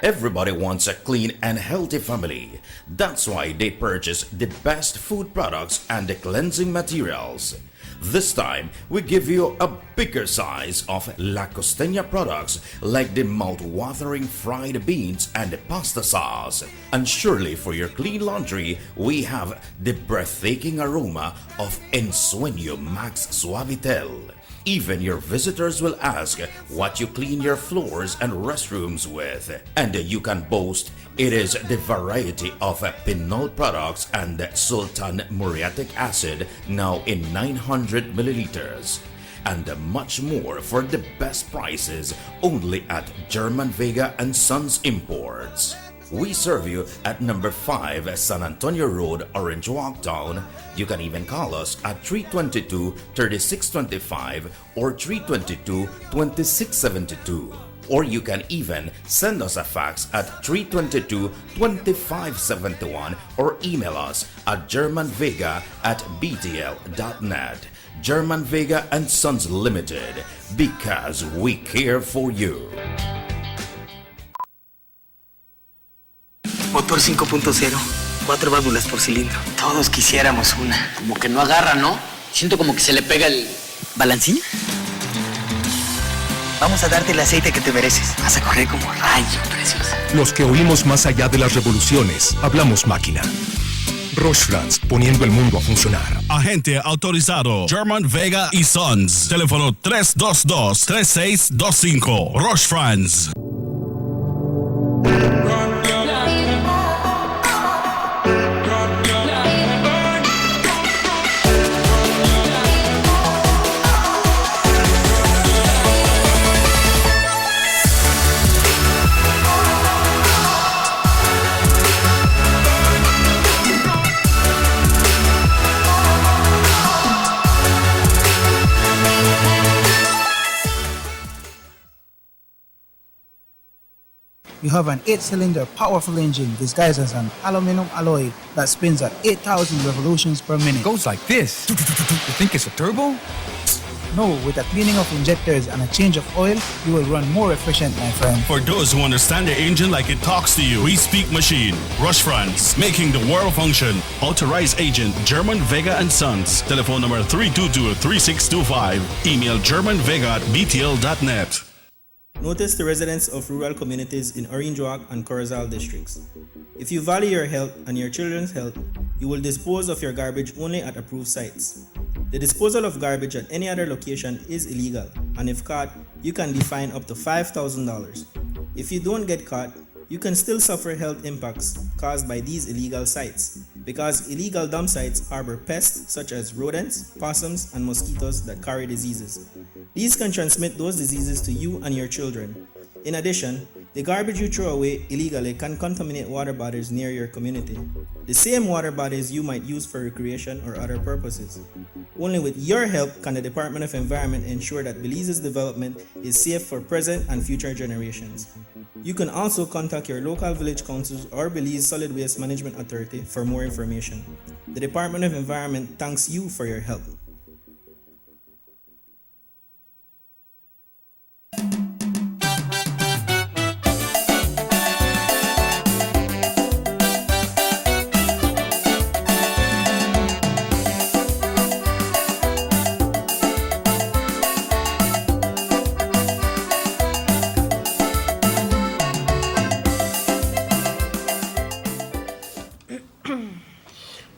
Everybody wants a clean and healthy family. That's why they purchase the best food products and the cleansing materials. This time, we give you a bigger size of La Costeña products like the mouth-watering fried beans and the pasta sauce. And surely for your clean laundry, we have the breathtaking aroma of Ensueño Max Suavitel. Even your visitors will ask what you clean your floors and restrooms with. And you can boast it is the variety of Pinol products and Sultan muriatic acid now in 900 milliliters. And much more for the best prices only at German Vega and Sons Imports. We serve you at number 5 San Antonio Road, Orange Walk Town. You can even call us at 322-3625 or 322-2672. or you can even send us a fax at 322-2571 or email us at germanvega@btl.net. German Vega and Sons Limited, because we care for you.
Motor 5.0, 4 válvulas por cilindro. Todos quisiéramos una. Como que no agarra, ¿no? Siento como que se le pega el... ¿Balancín? Vamos a darte el aceite que te mereces. Vas a correr como rayo, preciosa.
Los que oímos más allá de las revoluciones, hablamos máquina. Roche-France, poniendo el mundo a funcionar.
Agente autorizado German Vega y Sons. Teléfono 322-3625. Roche-France.
You have an 8-cylinder powerful engine disguised as an aluminum alloy that spins at 8,000 revolutions per minute.
Goes like this. You think it's a turbo?
No, with a cleaning of injectors and a change of oil, you will run more efficient, my friend.
For those who understand the engine like it talks to you, we speak machine. Rush France, making the world function. Authorized agent German Vega and Sons. Telephone number 322-3625. Email germanvega@btl.net.
Notice the residents of rural communities in Orinjoak and Corozal districts. If you value your health and your children's health, you will dispose of your garbage only at approved sites. The disposal of garbage at any other location is illegal, and if caught, you can be fined up to $5,000. If you don't get caught, you can still suffer health impacts caused by these illegal sites, because illegal dump sites harbor pests such as rodents, possums, and mosquitoes that carry diseases. These can transmit those diseases to you and your children. In addition, the garbage you throw away illegally can contaminate water bodies near your community, the same water bodies you might use for recreation or other purposes. Only with your help can the Department of Environment ensure that Belize's development is safe for present and future generations. You can also contact your local village councils or Belize Solid Waste Management Authority for more information. The Department of Environment thanks you for your help.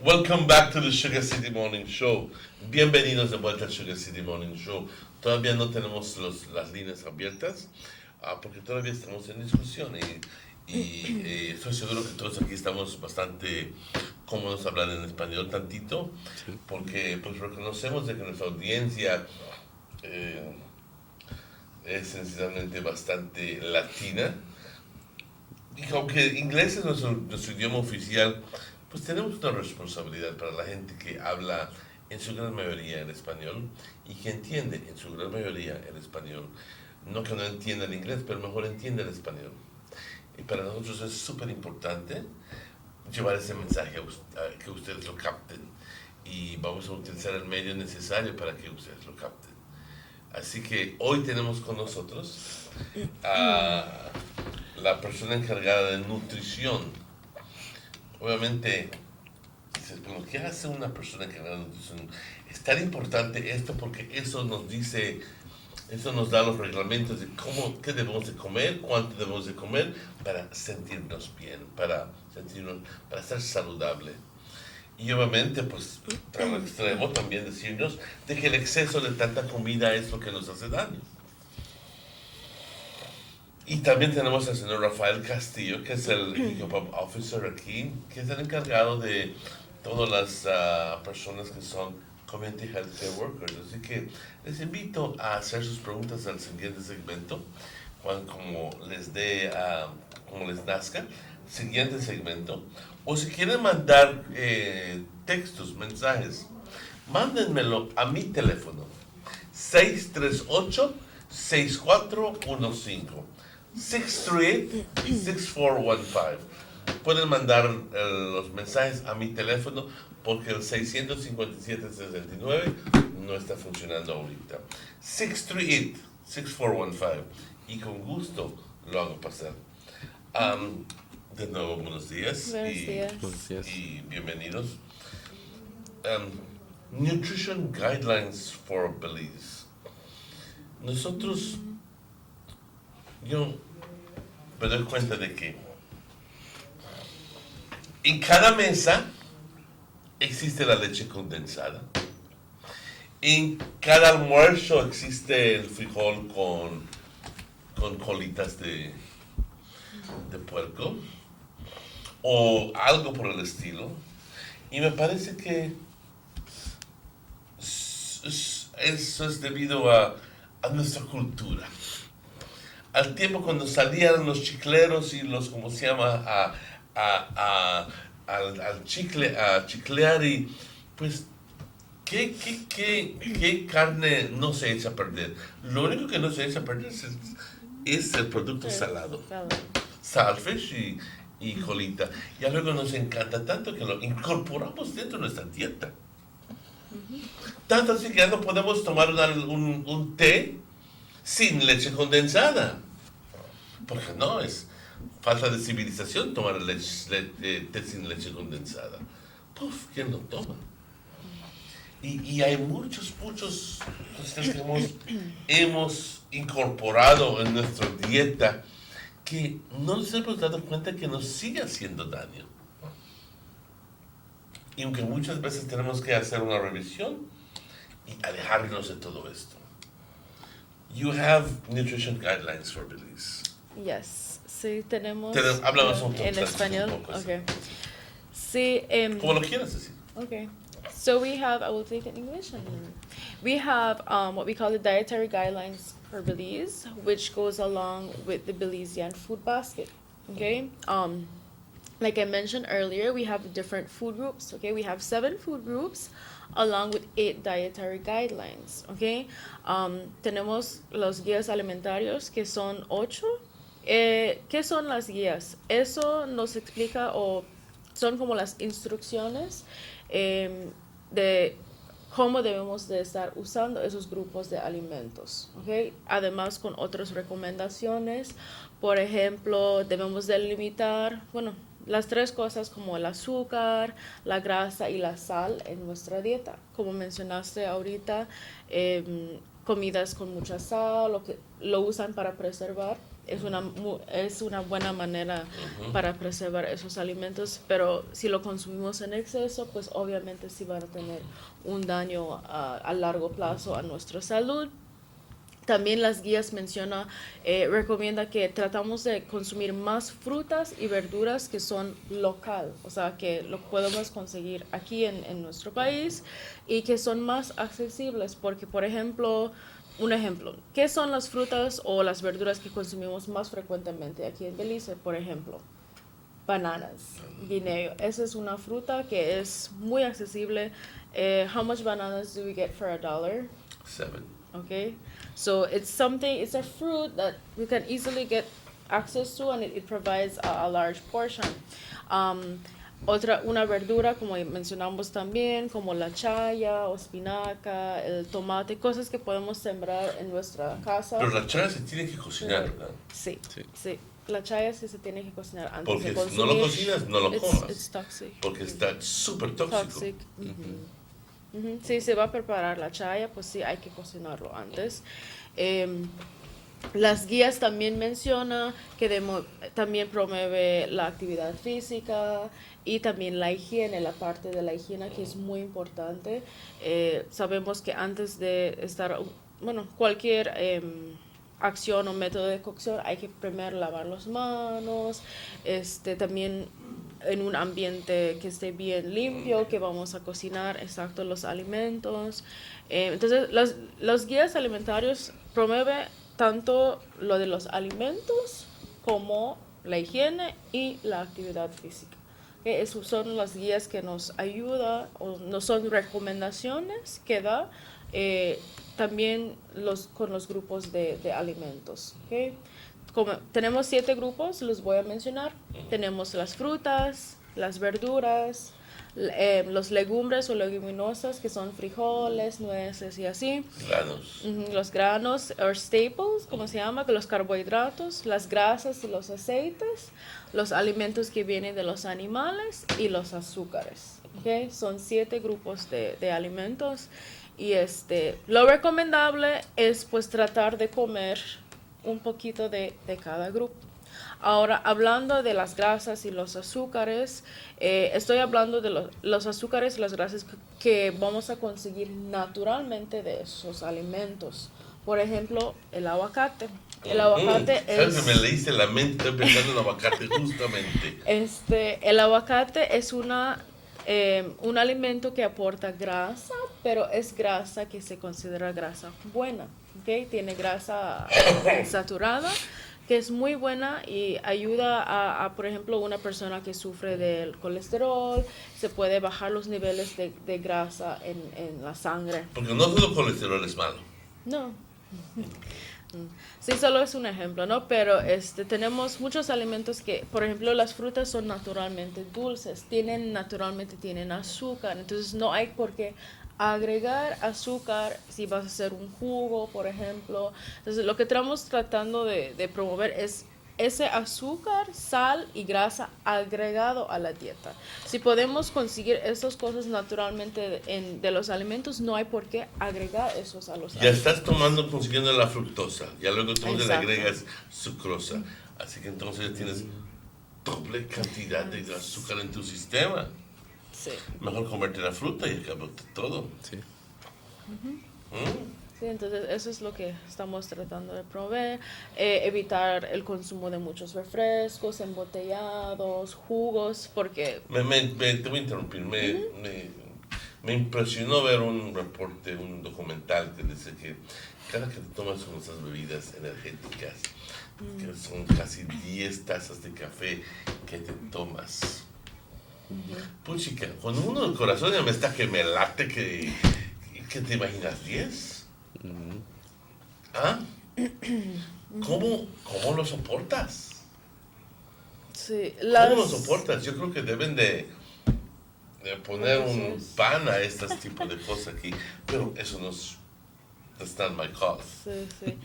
Welcome back to the Sugar City Morning Show. Bienvenidos de vuelta al Sugar City Morning Show. Todavía no tenemos las líneas abiertas porque todavía estamos en discusión y estoy seguro que todos aquí estamos bastante cómodos hablar en español tantito porque pues reconocemos de que nuestra audiencia es sencillamente bastante latina y aunque inglés es nuestro idioma oficial, pues tenemos una responsabilidad para la gente que habla en su gran mayoría en español y que entiende en su gran mayoría el español. No que no entienda el inglés, pero mejor entiende el español. Y para nosotros es súper importante llevar ese mensaje a que ustedes lo capten. Y vamos a utilizar el medio necesario para que ustedes lo capten. Así que hoy tenemos con nosotros a la persona encargada de nutrición. Obviamente, dices, bueno, ¿qué hace una persona que gana nutrición? Es tan importante esto porque eso nos dice, eso nos da los reglamentos de qué debemos de comer, cuánto debemos de comer para sentirnos bien, para estar saludable. Y obviamente, pues, al extremo también decirnos de que el exceso de tanta comida es lo que nos hace daño. Y también tenemos al señor Rafael Castillo, que es el Hop Officer aquí, que es el encargado de todas las personas que son Community Healthcare Workers. Así que les invito a hacer sus preguntas al siguiente segmento, como les nazca, siguiente segmento. O si quieren mandar textos, mensajes, mándenmelo a mi teléfono, 638 6415. 638-6415. Pueden mandar los mensajes a mi teléfono porque el 657-69 no está funcionando ahorita. 638-6415. Y con gusto lo hago pasar. De nuevo, buenos días.
Buenos días.
Y bienvenidos. Nutrition Guidelines for Belize. Nosotros, yo me doy cuenta de que en cada mesa existe la leche condensada. En cada almuerzo existe el frijol con colitas de puerco o algo por el estilo. Y me parece que eso es debido a nuestra cultura. Al tiempo cuando salían los chicleros y los, ¿cómo se llama? Al chicle, a chiclear y pues ¿qué carne no se echa a perder? Lo único que no se echa a perder es el producto salado. Saltfish y colita. Y luego nos encanta tanto que lo incorporamos dentro de nuestra dieta. Tanto así que ya no podemos tomar un té sin leche condensada. Porque no, es falta de civilización tomar té sin leche condensada. Puf, ¿quién lo toma? Y hay muchos cosas que hemos incorporado en nuestra dieta que no nos hemos dado cuenta que nos sigue haciendo daño. Y aunque muchas veces tenemos que hacer una revisión y alejarnos de todo esto. You have nutrition guidelines for Belize.
Yes, sí, tenemos.
Hablamos un poco
en español.
Un poco,
Okay. Sí.
Como lo quieras decir.
Okay. So we have, I will take it in English. We have what we call the dietary guidelines for Belize, which goes along with the Belizean food basket. Okay. Like I mentioned earlier, we have different food groups. Okay, we have 7 food groups, along with 8 dietary guidelines. Okay. Tenemos los guías alimentarios que son 8. ¿Qué son las guías? Eso nos explica o son como las instrucciones de cómo debemos de estar usando esos grupos de alimentos, ¿okay? Además con otras recomendaciones, por ejemplo, debemos de limitar, las 3 cosas como el azúcar, la grasa y la sal en nuestra dieta. Como mencionaste ahorita, comidas con mucha sal, lo usan para preservar. Es una buena manera para preservar esos alimentos, pero si lo consumimos en exceso, pues obviamente sí van a tener un daño a largo plazo a nuestra salud. También las guías recomienda que tratamos de consumir más frutas y verduras que son local, o sea, que lo podemos conseguir aquí en nuestro país y que son más accesibles, porque por ejemplo, ¿qué son las frutas o las verduras que consumimos más frecuentemente aquí en Belice? Por ejemplo, bananas, guineo. Esa es una fruta que es muy accesible. How much bananas do we get for $1?
7.
Okay, so it's a fruit that we can easily get access to, and it provides a large portion. Una verdura, como mencionamos también, como la chaya o espinaca, el tomate, cosas que podemos sembrar en nuestra casa.
Pero la chaya se tiene que cocinar, ¿verdad?
Sí. La chaya sí se tiene que cocinar antes
porque
de consumir.
Porque si no lo cocinas, no lo comas.
It's toxic.
Porque está súper tóxico.
Si se va a preparar la chaya, pues sí, hay que cocinarlo antes. Las guías también menciona que también promueve la actividad física y también la higiene, la parte de la higiene que es muy importante. Sabemos que antes de cualquier acción o método de cocción hay que primero lavar las manos, también en un ambiente que esté bien limpio, que vamos a cocinar los alimentos. Entonces, los guías alimentarios promueven tanto lo de los alimentos como la higiene y la actividad física. Esas son las guías que nos ayudan, o no son recomendaciones que da también con los grupos de alimentos. ¿Okay? Tenemos 7 grupos, los voy a mencionar. Tenemos las frutas, las verduras, los legumbres o leguminosas, que son frijoles, nueces y así.
Granos.
Los granos, o staples, como se llama, los carbohidratos, las grasas y los aceites, los alimentos que vienen de los animales y los azúcares. ¿Okay? Son 7 grupos de alimentos. Y lo recomendable es pues tratar de comer un poquito de cada grupo. Ahora, hablando de las grasas y los azúcares, estoy hablando de los azúcares y las grasas que vamos a conseguir naturalmente de esos alimentos. Por ejemplo, el aguacate. El aguacate
¿Sabes que me leíste la mente? Estoy pensando en el aguacate justamente.
El aguacate es un alimento que aporta grasa, pero es grasa que se considera grasa buena. ¿Okay? Tiene grasa saturada, que es muy buena y ayuda a, por ejemplo, una persona que sufre del colesterol, se puede bajar los niveles de grasa en la sangre.
Porque no todo colesterol es malo.
No. Sí, solo es un ejemplo, ¿no? Pero tenemos muchos alimentos que, por ejemplo, las frutas son naturalmente dulces, naturalmente tienen azúcar, entonces no hay por qué agregar azúcar si vas a hacer un jugo, por ejemplo. Entonces, lo que estamos tratando de promover es ese azúcar, sal y grasa agregado a la dieta. Si podemos conseguir esas cosas naturalmente de los alimentos, no hay por qué agregar esos a los
Ya
alimentos.
estás consiguiendo la fructosa, ya luego tú le agregas sucrosa, así que entonces tienes doble cantidad de azúcar en tu sistema.
Sí.
Mejor comerte la fruta y acabó todo.
Sí.
Sí, entonces eso es lo que estamos tratando de promover, evitar el consumo de muchos refrescos, embotellados, jugos, porque...
Te voy a interrumpir, me impresionó ver un reporte, un documental que dice que cada que te tomas esas bebidas energéticas, que son casi 10 tazas de café que te tomas. Puchica, cuando uno del corazón ya me está que me late, que te imaginas 10. ¿Ah? ¿Cómo lo soportas?
Sí,
¿Cómo lo soportas? Yo creo que deben de poner un pan a estos tipos de cosas aquí, pero eso no es... That's not my call.
Sí.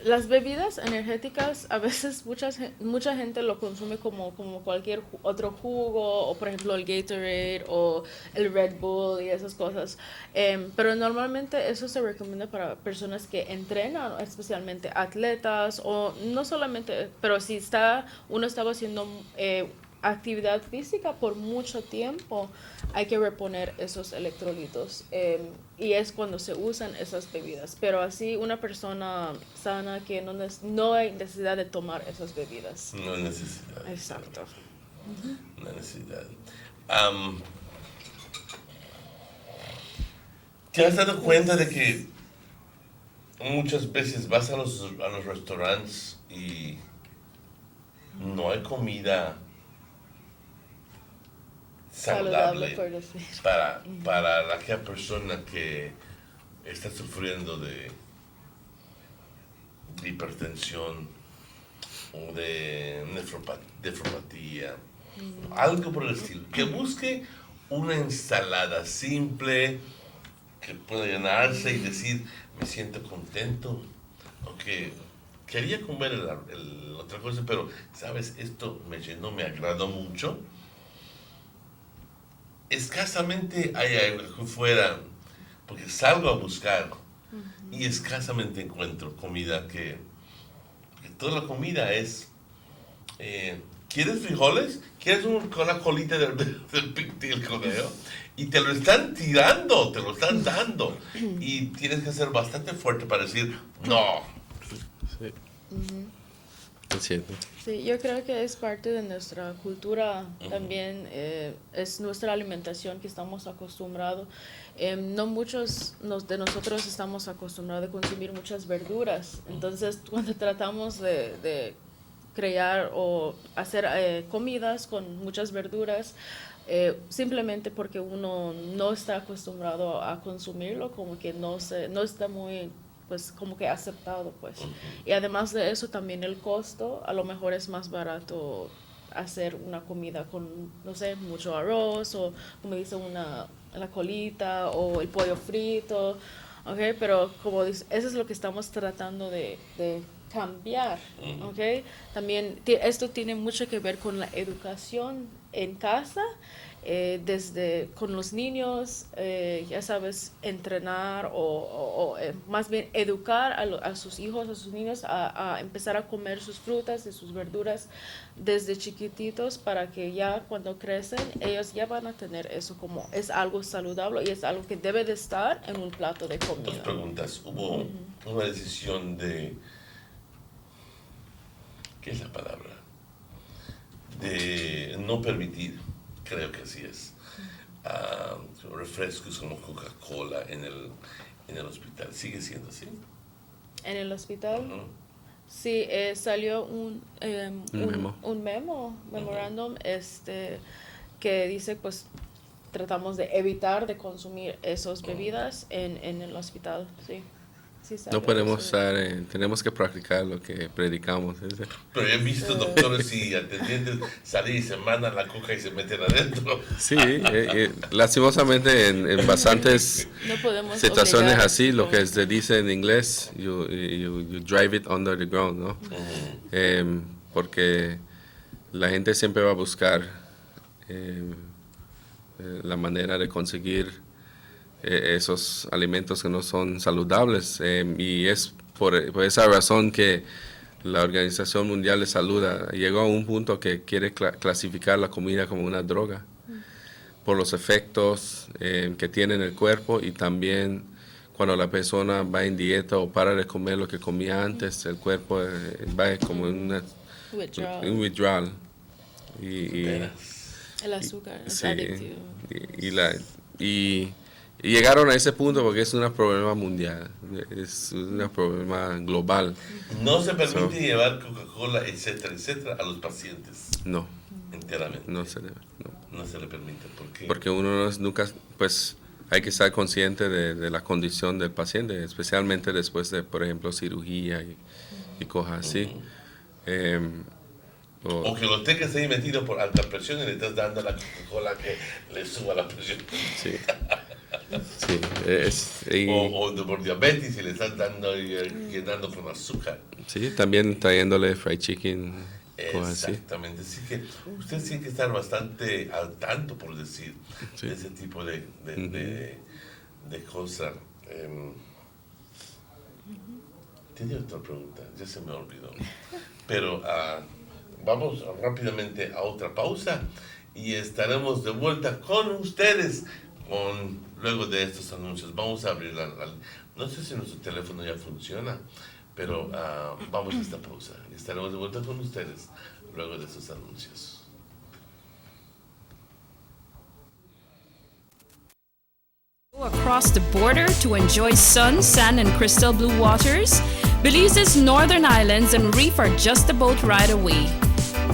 Las bebidas energéticas, a veces mucha gente lo consume como cualquier otro jugo, o por ejemplo el Gatorade o el Red Bull y esas cosas. Pero normalmente eso se recomienda para personas que entrenan, especialmente atletas, o no solamente, pero si uno estaba haciendo actividad física por mucho tiempo, hay que reponer esos electrolitos y es cuando se usan esas bebidas, pero así una persona sana que no hay necesidad de tomar esas bebidas.
No hay necesidad.
Exacto.
No hay necesidad. ¿Te has dado cuenta de que muchas veces vas a los restaurantes y no hay comida saludable para aquella persona que está sufriendo de hipertensión o de nefropatía, algo por el estilo? Que busque una ensalada simple que pueda llenarse y decir, me siento contento, o que quería comer otra cosa, pero sabes, esto me llenó, me agradó mucho. Escasamente hay algo fuera, porque salgo a buscar y escasamente encuentro comida que toda la comida es, ¿quieres frijoles? ¿Quieres una colita del conejo? Y te lo están tirando, te lo están dando. Y tienes que ser bastante fuerte para decir, no.
Sí. Es cierto.
Sí, yo creo que es parte de nuestra cultura también, es nuestra alimentación que estamos acostumbrados. No muchos de nosotros estamos acostumbrados a consumir muchas verduras, entonces cuando tratamos de crear o hacer comidas con muchas verduras, simplemente porque uno no está acostumbrado a consumirlo, como que no está muy, pues, como que aceptado, pues. Y además de eso, también el costo, a lo mejor es más barato hacer una comida con, no sé, mucho arroz o, como dice, la colita o el pollo frito, ¿ok? Pero como dice, eso es lo que estamos tratando de cambiar, ¿ok? También esto tiene mucho que ver con la educación en casa, desde con los niños, ya sabes, entrenar o más bien educar a sus hijos, a sus niños a empezar a comer sus frutas y sus verduras desde chiquititos para que ya cuando crecen ellos ya van a tener eso como es algo saludable y es algo que debe de estar en un plato de comida.
Dos preguntas. Hubo una decisión de... ¿Qué es la palabra? De no permitir, creo que así es, refrescos como Coca-Cola en el hospital. ¿Sigue siendo así?
¿En el hospital? Sí, salió un memorándum, que dice, pues, tratamos de evitar de consumir esas bebidas en el hospital, sí. Sí,
no podemos estar, tenemos que practicar lo que predicamos.
Pero he visto doctores y atendientes salir y se mandan la coca y se meten adentro.
Sí, lastimosamente en bastantes situaciones así, lo que se dice en inglés, you drive it under the ground, ¿no? Porque la gente siempre va a buscar la manera de conseguir esos alimentos que no son saludables, y es por esa razón que la Organización Mundial de Salud llegó a un punto que quiere clasificar la comida como una droga por los efectos que tiene en el cuerpo, y también cuando la persona va en dieta o para de comer lo que comía antes, el cuerpo va como en un withdrawal.
El azúcar es adictivo.
Y llegaron a ese punto porque es un problema mundial, es un problema global.
No se permite llevar Coca-Cola, etcétera, etcétera, a los pacientes.
No.
Enteramente.
No se debe.
No se le permite. ¿Por qué?
Porque uno nunca, pues, hay que estar consciente de la condición del paciente, especialmente después de, por ejemplo, cirugía y cosas así.
O que lo tengas ahí metido por alta presión y le estás dando la Coca-Cola que le suba la presión.
Sí. Sí,
o por diabetes y le estás dando llenando con azúcar.
Sí, también trayéndole fried chicken.
Exactamente, así que usted tiene que estar bastante al tanto, por decir, de ese tipo de cosas. Tenía otra pregunta, ya se me olvidó. Pero vamos rápidamente a otra pausa y estaremos de vuelta con ustedes luego de estos anuncios. Vamos a abrir no sé si nuestro teléfono ya funciona, pero vamos a esta pausa y estaremos de vuelta con ustedes luego de estos anuncios.
Across the border to enjoy sun, sand, and crystal blue waters, Belize's northern islands and reef are just a boat ride away.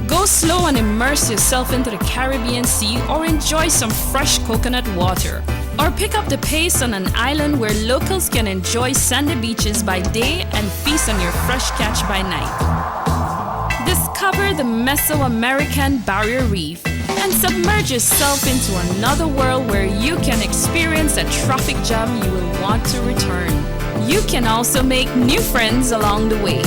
Go slow and immerse yourself into the Caribbean Sea, or enjoy some fresh coconut water. Or pick up the pace on an island where locals can enjoy sandy beaches by day and feast on your fresh catch by night. Discover the Mesoamerican Barrier Reef and submerge yourself into another world where you can experience a traffic jam you will want to return. You can also make new friends along the way.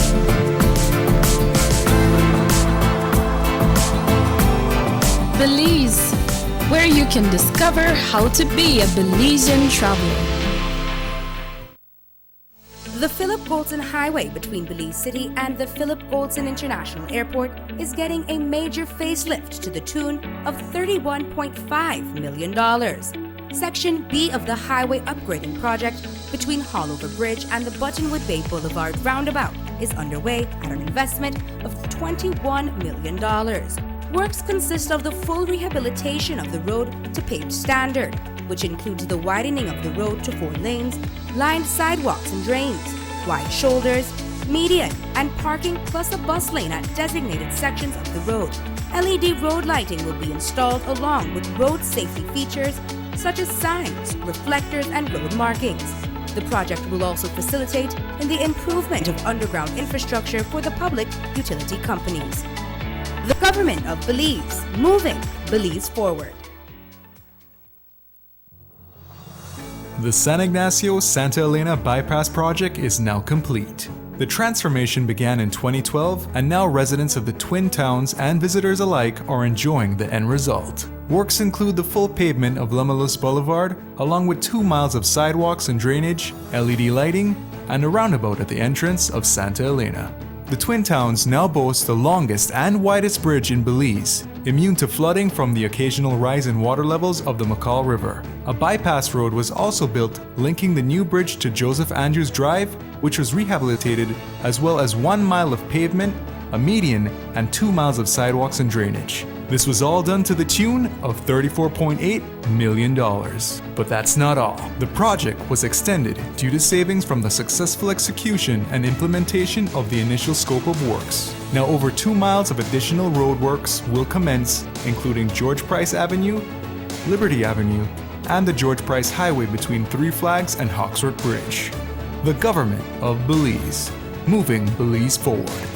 Belize, where you can discover how to be a Belizean traveler.
The Philip Goldson Highway between Belize City and the Philip Goldson International Airport is getting a major facelift to the tune of $31.5 million. Section B of the highway upgrading project between Haulover Bridge and the Buttonwood Bay Boulevard roundabout is underway at an investment of $21 million. Works consist of the full rehabilitation of the road to paved standard, which includes the widening of the road to 4 lanes, lined sidewalks and drains, wide shoulders, median, and parking plus a bus lane at designated sections of the road. LED road lighting will be installed along with road safety features such as signs, reflectors, and road markings. The project will also facilitate in the improvement of underground infrastructure for the public utility companies. The government of Belize, moving Belize forward.
The San Ignacio-Santa Elena Bypass project is now complete. The transformation began in 2012, and now residents of the Twin Towns and visitors alike are enjoying the end result. Works include the full pavement of Lamalus Boulevard, along with 2 miles of sidewalks and drainage, LED lighting, and a roundabout at the entrance of Santa Elena. The Twin Towns now boast the longest and widest bridge in Belize, immune to flooding from the occasional rise in water levels of the McCall River. A bypass road was also built linking the new bridge to Joseph Andrews Drive, which was rehabilitated, as well as 1 mile of pavement, a median, and 2 miles of sidewalks and drainage. This was all done to the tune of $34.8 million. But that's not all. The project was extended due to savings from the successful execution and implementation of the initial scope of works. Now over 2 miles of additional roadworks will commence, including George Price Avenue, Liberty Avenue, and the George Price Highway between Three Flags and Hawksworth Bridge. The government of Belize, moving Belize forward.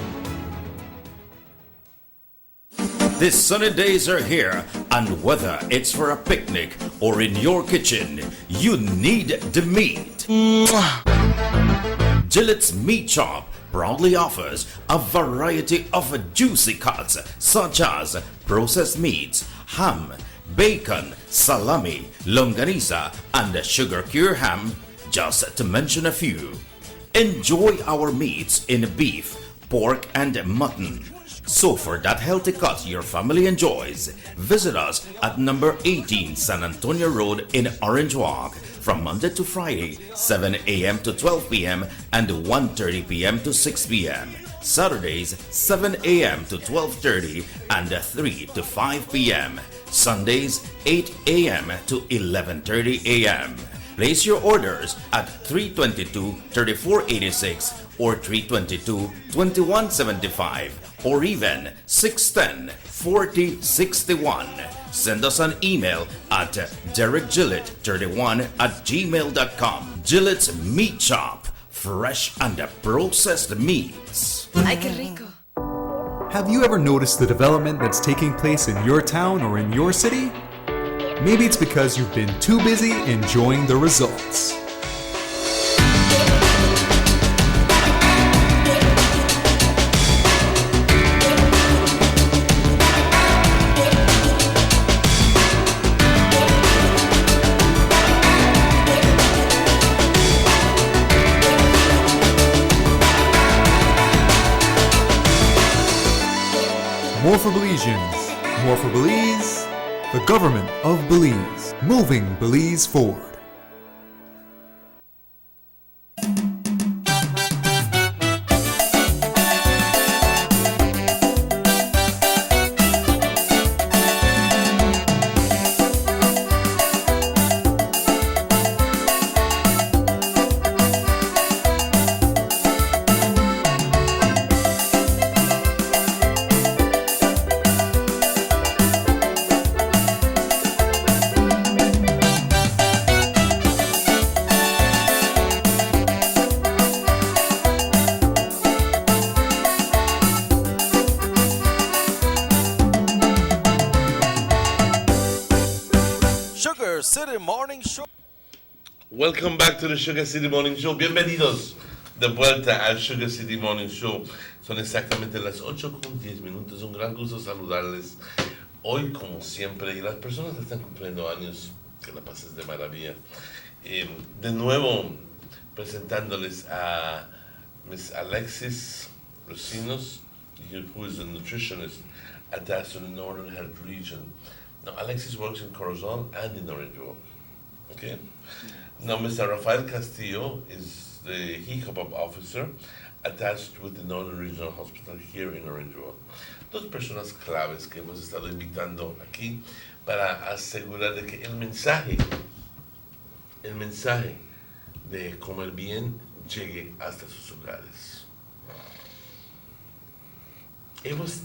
These sunny days are here, and whether it's for a picnic or in your kitchen, you need the meat. Gillette's Meat Shop proudly offers a variety of juicy cuts such as processed meats, ham, bacon, salami, longaniza, and sugar cure ham, just to mention a few. Enjoy our meats in beef, pork, and mutton. So for that healthy cut your family enjoys, visit us at number 18 San Antonio Road in Orange Walk from Monday to Friday, 7 a.m. to 12 p.m. and 1:30 p.m. to 6 p.m. Saturdays, 7 a.m. to 12:30 and 3 to 5 p.m. Sundays, 8 a.m. to 11:30 a.m. Place your orders at 322-3486 or 322-2175 or even 610-4061. Send us an email at derekgillett31@gmail.com. Gillette's Meat Shop, fresh and processed meats.
Ay, qué rico.
Have you ever noticed the development that's taking place in your town or in your city? Maybe it's because you've been too busy enjoying the results. More for Belizeans, more for Belize, the government of Belize, moving Belize forward.
Sugar City Morning Show.
Welcome back to the Sugar City Morning Show. Bienvenidos de vuelta al Sugar City Morning Show. Son exactamente las 8:10. Un gran gusto saludarles hoy, como siempre, y las personas que están cumpliendo años, que la pases de maravilla. De nuevo, presentándoles a Miss Alexis Rosinos, who is a nutritionist attached to the Northern Health Region. Now, Alexis works in Corazon and in Orange Walk. Okay? Now, Mr. Rafael Castillo is the HECOPAP officer attached with the Northern Regional Hospital here in Orange Walk. Dos personas claves que hemos estado invitando aquí para asegurar de que el mensaje de comer bien llegue hasta sus hogares.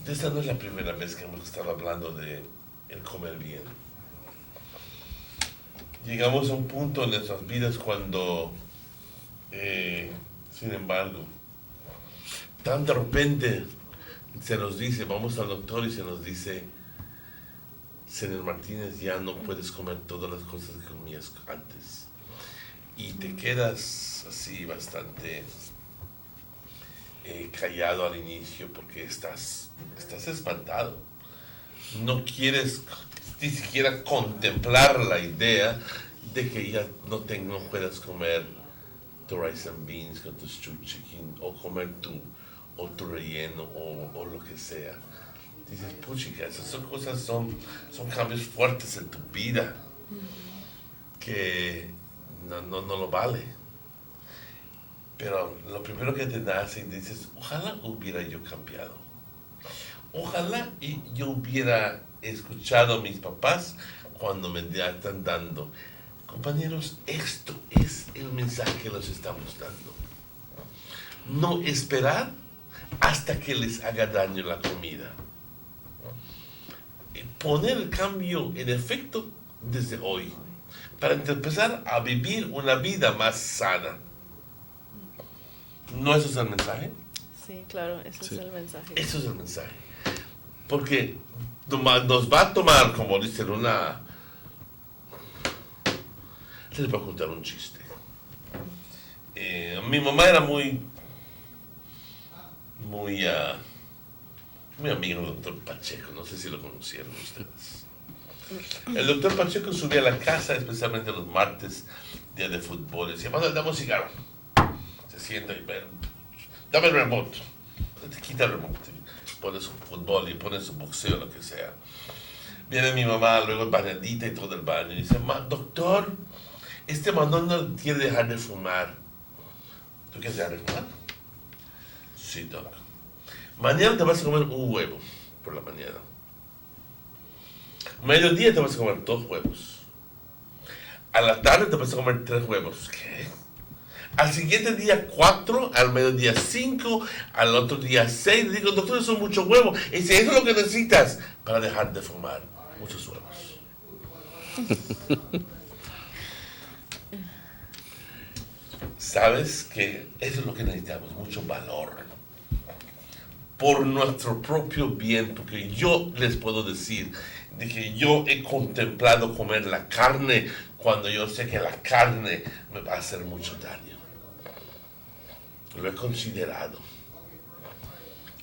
Esta no es la primera vez que hemos estado hablando de el comer bien. Llegamos a un punto en nuestras vidas cuando, sin embargo, tan de repente se nos dice, vamos al doctor y se nos dice, señor Martínez, ya no puedes comer todas las cosas que comías antes. Y te quedas así bastante callado al inicio porque estás espantado. No quieres ni siquiera contemplar la idea de que ya no puedas comer tu rice and beans con tu stewed chicken o comer tu relleno o lo que sea. Dices, puchica, esas son cambios fuertes en tu vida que no lo vale. Pero lo primero que te nace y dices, ojalá hubiera yo cambiado. Ojalá y yo hubiera escuchado a mis papás cuando me están dando. Compañeros, esto es el mensaje que les estamos dando. No esperar hasta que les haga daño la comida. Poner el cambio en efecto desde hoy para empezar a vivir una vida más sana. ¿No eso es el mensaje?
Sí, claro, eso es el mensaje.
Eso es el mensaje. Porque nos va a tomar, como dicen, les voy a contar un chiste. Mi mamá era muy amigo del doctor Pacheco, no sé si lo conocieron ustedes. El doctor Pacheco subía a la casa, especialmente los martes, día de fútbol, y decía, dame un cigarro. Se sienta y ve, dame el remote. Te quita el remote, pone su fútbol y pone su boxeo, lo que sea. Viene mi mamá, luego bañadita y todo el baño, y dice, doctor, este mandón no quiere dejar de fumar. ¿Tú quieres dejar de fumar? Sí, doc. Mañana te vas a comer un huevo por la mañana. Mediodía te vas a comer 2 huevos. A la tarde te vas a comer 3 huevos. ¿Qué? Al siguiente día 4, al mediodía 5, al otro día 6. Le digo, doctor, eso es mucho huevo. Y dice, eso es lo que necesitas para dejar de fumar. Muchos huevos. ¿Sabes que eso es lo que necesitamos? Mucho valor. Por nuestro propio bien, porque yo les puedo decir de que yo he contemplado comer la carne cuando yo sé que la carne me va a hacer mucho daño. Lo he considerado.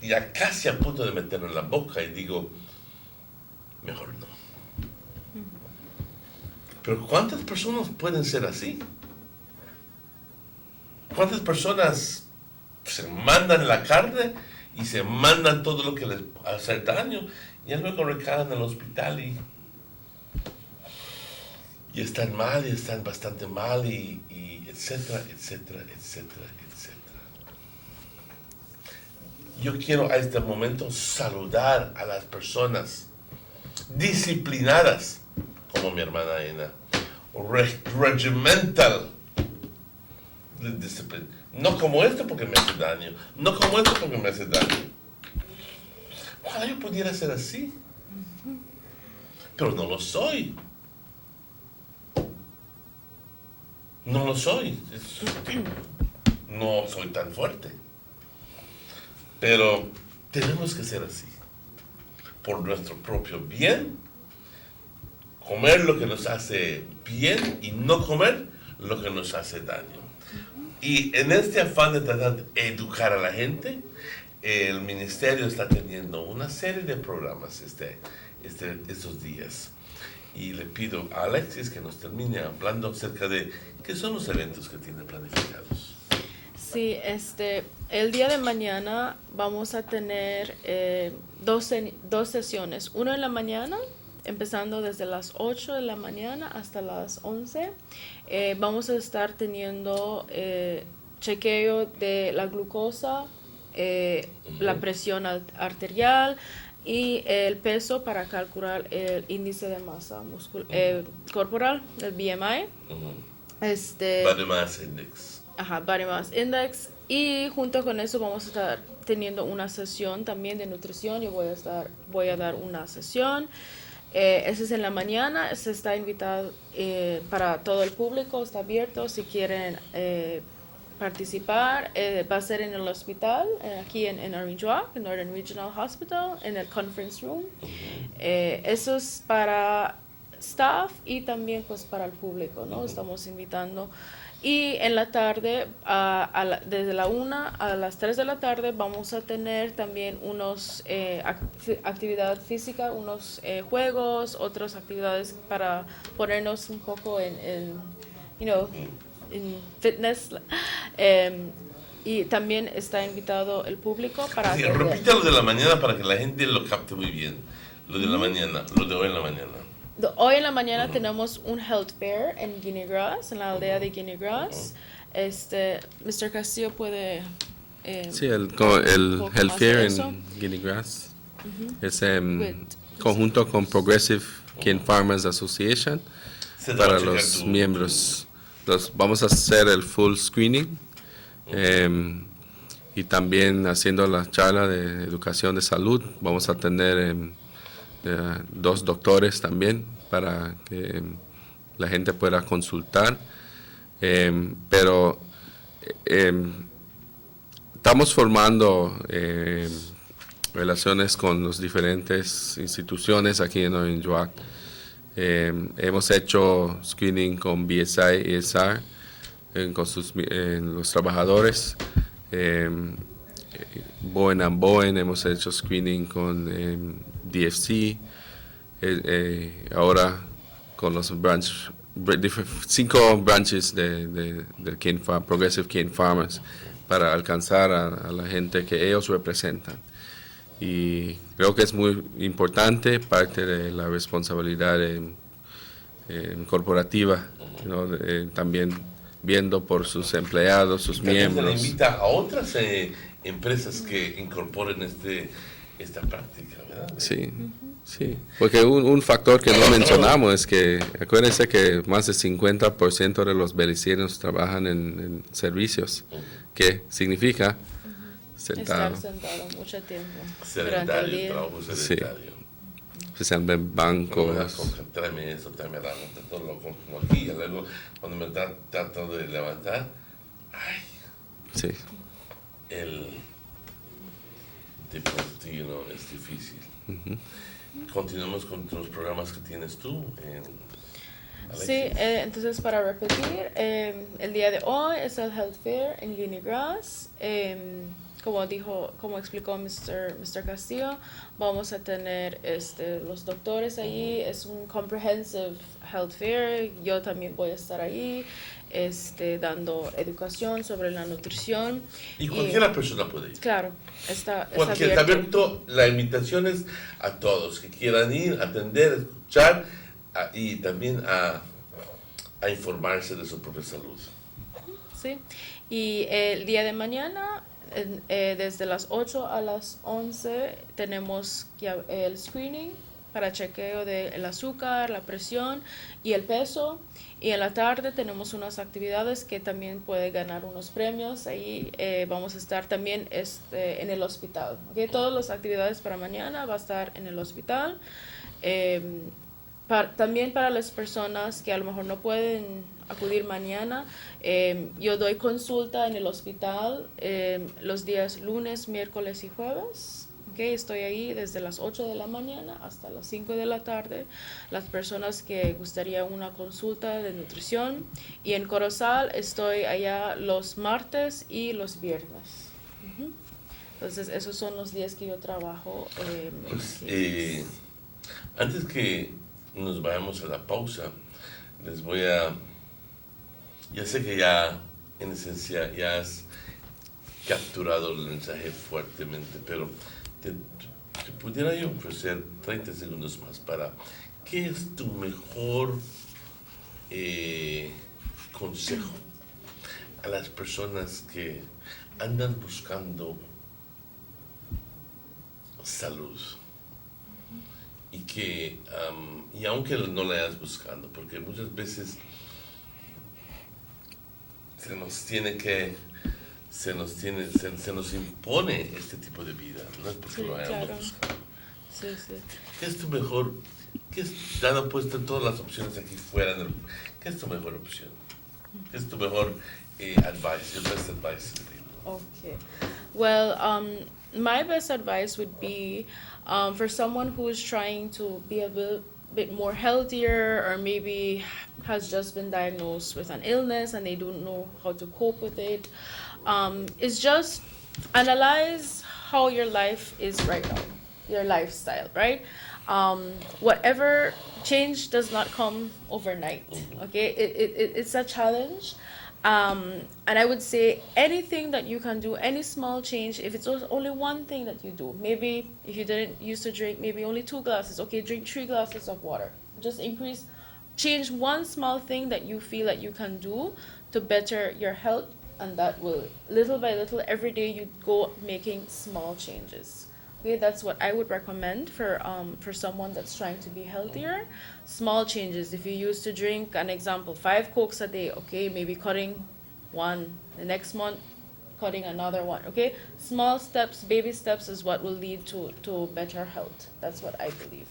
Y ya casi a punto de meterlo en la boca y digo, mejor no. Pero ¿cuántas personas pueden ser así? ¿Cuántas personas se mandan la carne y se mandan todo lo que les hace daño y luego recaen en el hospital y están mal y están bastante mal y etcétera, etcétera, etcétera, etcétera? Yo quiero a este momento saludar a las personas disciplinadas como mi hermana Ana, regimental discipline. No como esto porque me hace daño. No como esto porque me hace daño. Ojalá yo pudiera ser así. Pero no lo soy. No lo soy. No soy tan fuerte. Pero tenemos que ser así. Por nuestro propio bien. Comer lo que nos hace bien y no comer lo que nos hace daño. Y en este afán de tratar de educar a la gente, el ministerio está teniendo una serie de programas estos días. Y le pido a Alexis que nos termine hablando acerca de qué son los eventos que tienen planificados.
Sí, el día de mañana vamos a tener 2 sesiones. Una en la mañana, empezando desde las 8 de la mañana hasta las 11. Vamos a estar teniendo chequeo de la glucosa, la presión arterial y el peso para calcular el índice de masa corporal, el BMI.
Body Mass Index.
Body Mass Index. Y junto con eso vamos a estar teniendo una sesión también de nutrición. Yo voy a dar una sesión. Ese es en la mañana. Se está invitado para todo el público. Está abierto si quieren participar. Va a ser en el hospital, aquí en Orange Walk, en Northern Regional Hospital, en el conference room. Eso es para staff y también pues para el público, ¿no? Estamos invitando. Y en la tarde, desde la 1 a las 3 de la tarde, vamos a tener también unos actividad física, unos juegos, otras actividades para ponernos un poco en fitness. Y también está invitado el público para...
Sí, repita lo de la mañana para que la gente lo capte muy bien. Lo de la mañana, lo de hoy en la mañana.
Hoy en la mañana tenemos un health fair en Guinea Grass, en la aldea de Guinea Grass. Mr. Castillo puede...
sí, el health fair en Guinea Grass es conjunto con Progressive Cane Farmers Association para los miembros. Vamos a hacer el full screening y también haciendo la charla de educación de salud. Vamos a tener 2 doctores también para que la gente pueda consultar. Pero estamos formando relaciones con las diferentes instituciones aquí en Orange Walk. Hemos hecho screening con BSI, ESR, con los trabajadores. Bowen & Bowen, hemos hecho screening con DFC, ahora con los 5 branches de Progressive Cane Farmers para alcanzar a la gente que ellos representan. Y creo que es muy importante, parte de la responsabilidad corporativa, ¿no? También viendo por sus empleados, sus miembros.
Se le invita a otras empresas que incorporen esta práctica, ¿verdad?
Sí, sí. Porque un factor que no mencionamos es que, acuérdense que más del 50% de los beliceños trabajan en servicios, que significa
estar sentado mucho tiempo.
Sedentario, trabajo sedentario.
Sí. Especialmente bancos.
Tráeme eso, tráeme la nota, todo lo como aquí. Y luego, cuando me trato de levantar, ay.
Sí.
El deportivo es difícil. Continuamos con los programas que tienes tú.
Sí, entonces para repetir, el día de hoy es el Health Fair en Guinea Grass. Como explicó Mr. Castillo, vamos a tener los doctores ahí. Es un comprehensive health fair. Yo también voy a estar ahí dando educación sobre la nutrición.
Y cualquier persona puede ir.
Claro, está
abierto. La invitación es a todos que quieran ir, atender, escuchar y también a informarse de su propia salud.
Sí, y el día de mañana, desde las 8 a las 11, tenemos el screening para chequeo del azúcar, la presión y el peso. Y en la tarde tenemos unas actividades que también puede ganar unos premios. Ahí vamos a estar también en el hospital. ¿Okay? Todas las actividades para mañana va a estar en el hospital. También para las personas que a lo mejor no pueden acudir mañana, yo doy consulta en el hospital los días lunes, miércoles y jueves. Okay, estoy ahí desde las 8 de la mañana hasta las 5 de la tarde. Las personas que gustaría una consulta de nutrición. Y en Corozal estoy allá los martes y los viernes. Entonces esos son los días que yo trabajo.
Antes que nos vayamos a la pausa, les voy a... Ya sé que ya, en esencia, ya has capturado el mensaje fuertemente, pero te pudiera yo ofrecer 30 segundos más para... ¿Qué es tu mejor consejo a las personas que andan buscando salud? Y que, y aunque no la hayas buscando, porque muchas veces se nos tiene que se nos impone este tipo de vida, no es porque lo hayamos buscado.
Sí, sí.
¿Qué es tu mejor, dado puesto todas las opciones aquí fuera, qué es tu mejor opción? ¿Qué es tu mejor advice, your best advice to people?
Okay. Well, my best advice would be for someone who is trying to be a bit more healthier, or maybe has just been diagnosed with an illness and they don't know how to cope with it, is just analyze how your life is right now, your lifestyle, right? Whatever change does not come overnight, okay? It's a challenge. And I would say anything that you can do, any small change, if it's only one thing that you do, maybe if you didn't used to drink maybe only 2 glasses, okay, drink 3 glasses of water. Just change one small thing that you feel that you can do to better your health, and that will, little by little, every day you go making small changes. Okay, that's what I would recommend for someone that's trying to be healthier. Small changes. If you used to drink, an example, 5 Cokes a day, okay, maybe cutting 1. The next month, cutting another 1, okay? Small steps, baby steps is what will lead to better health. That's what I believe.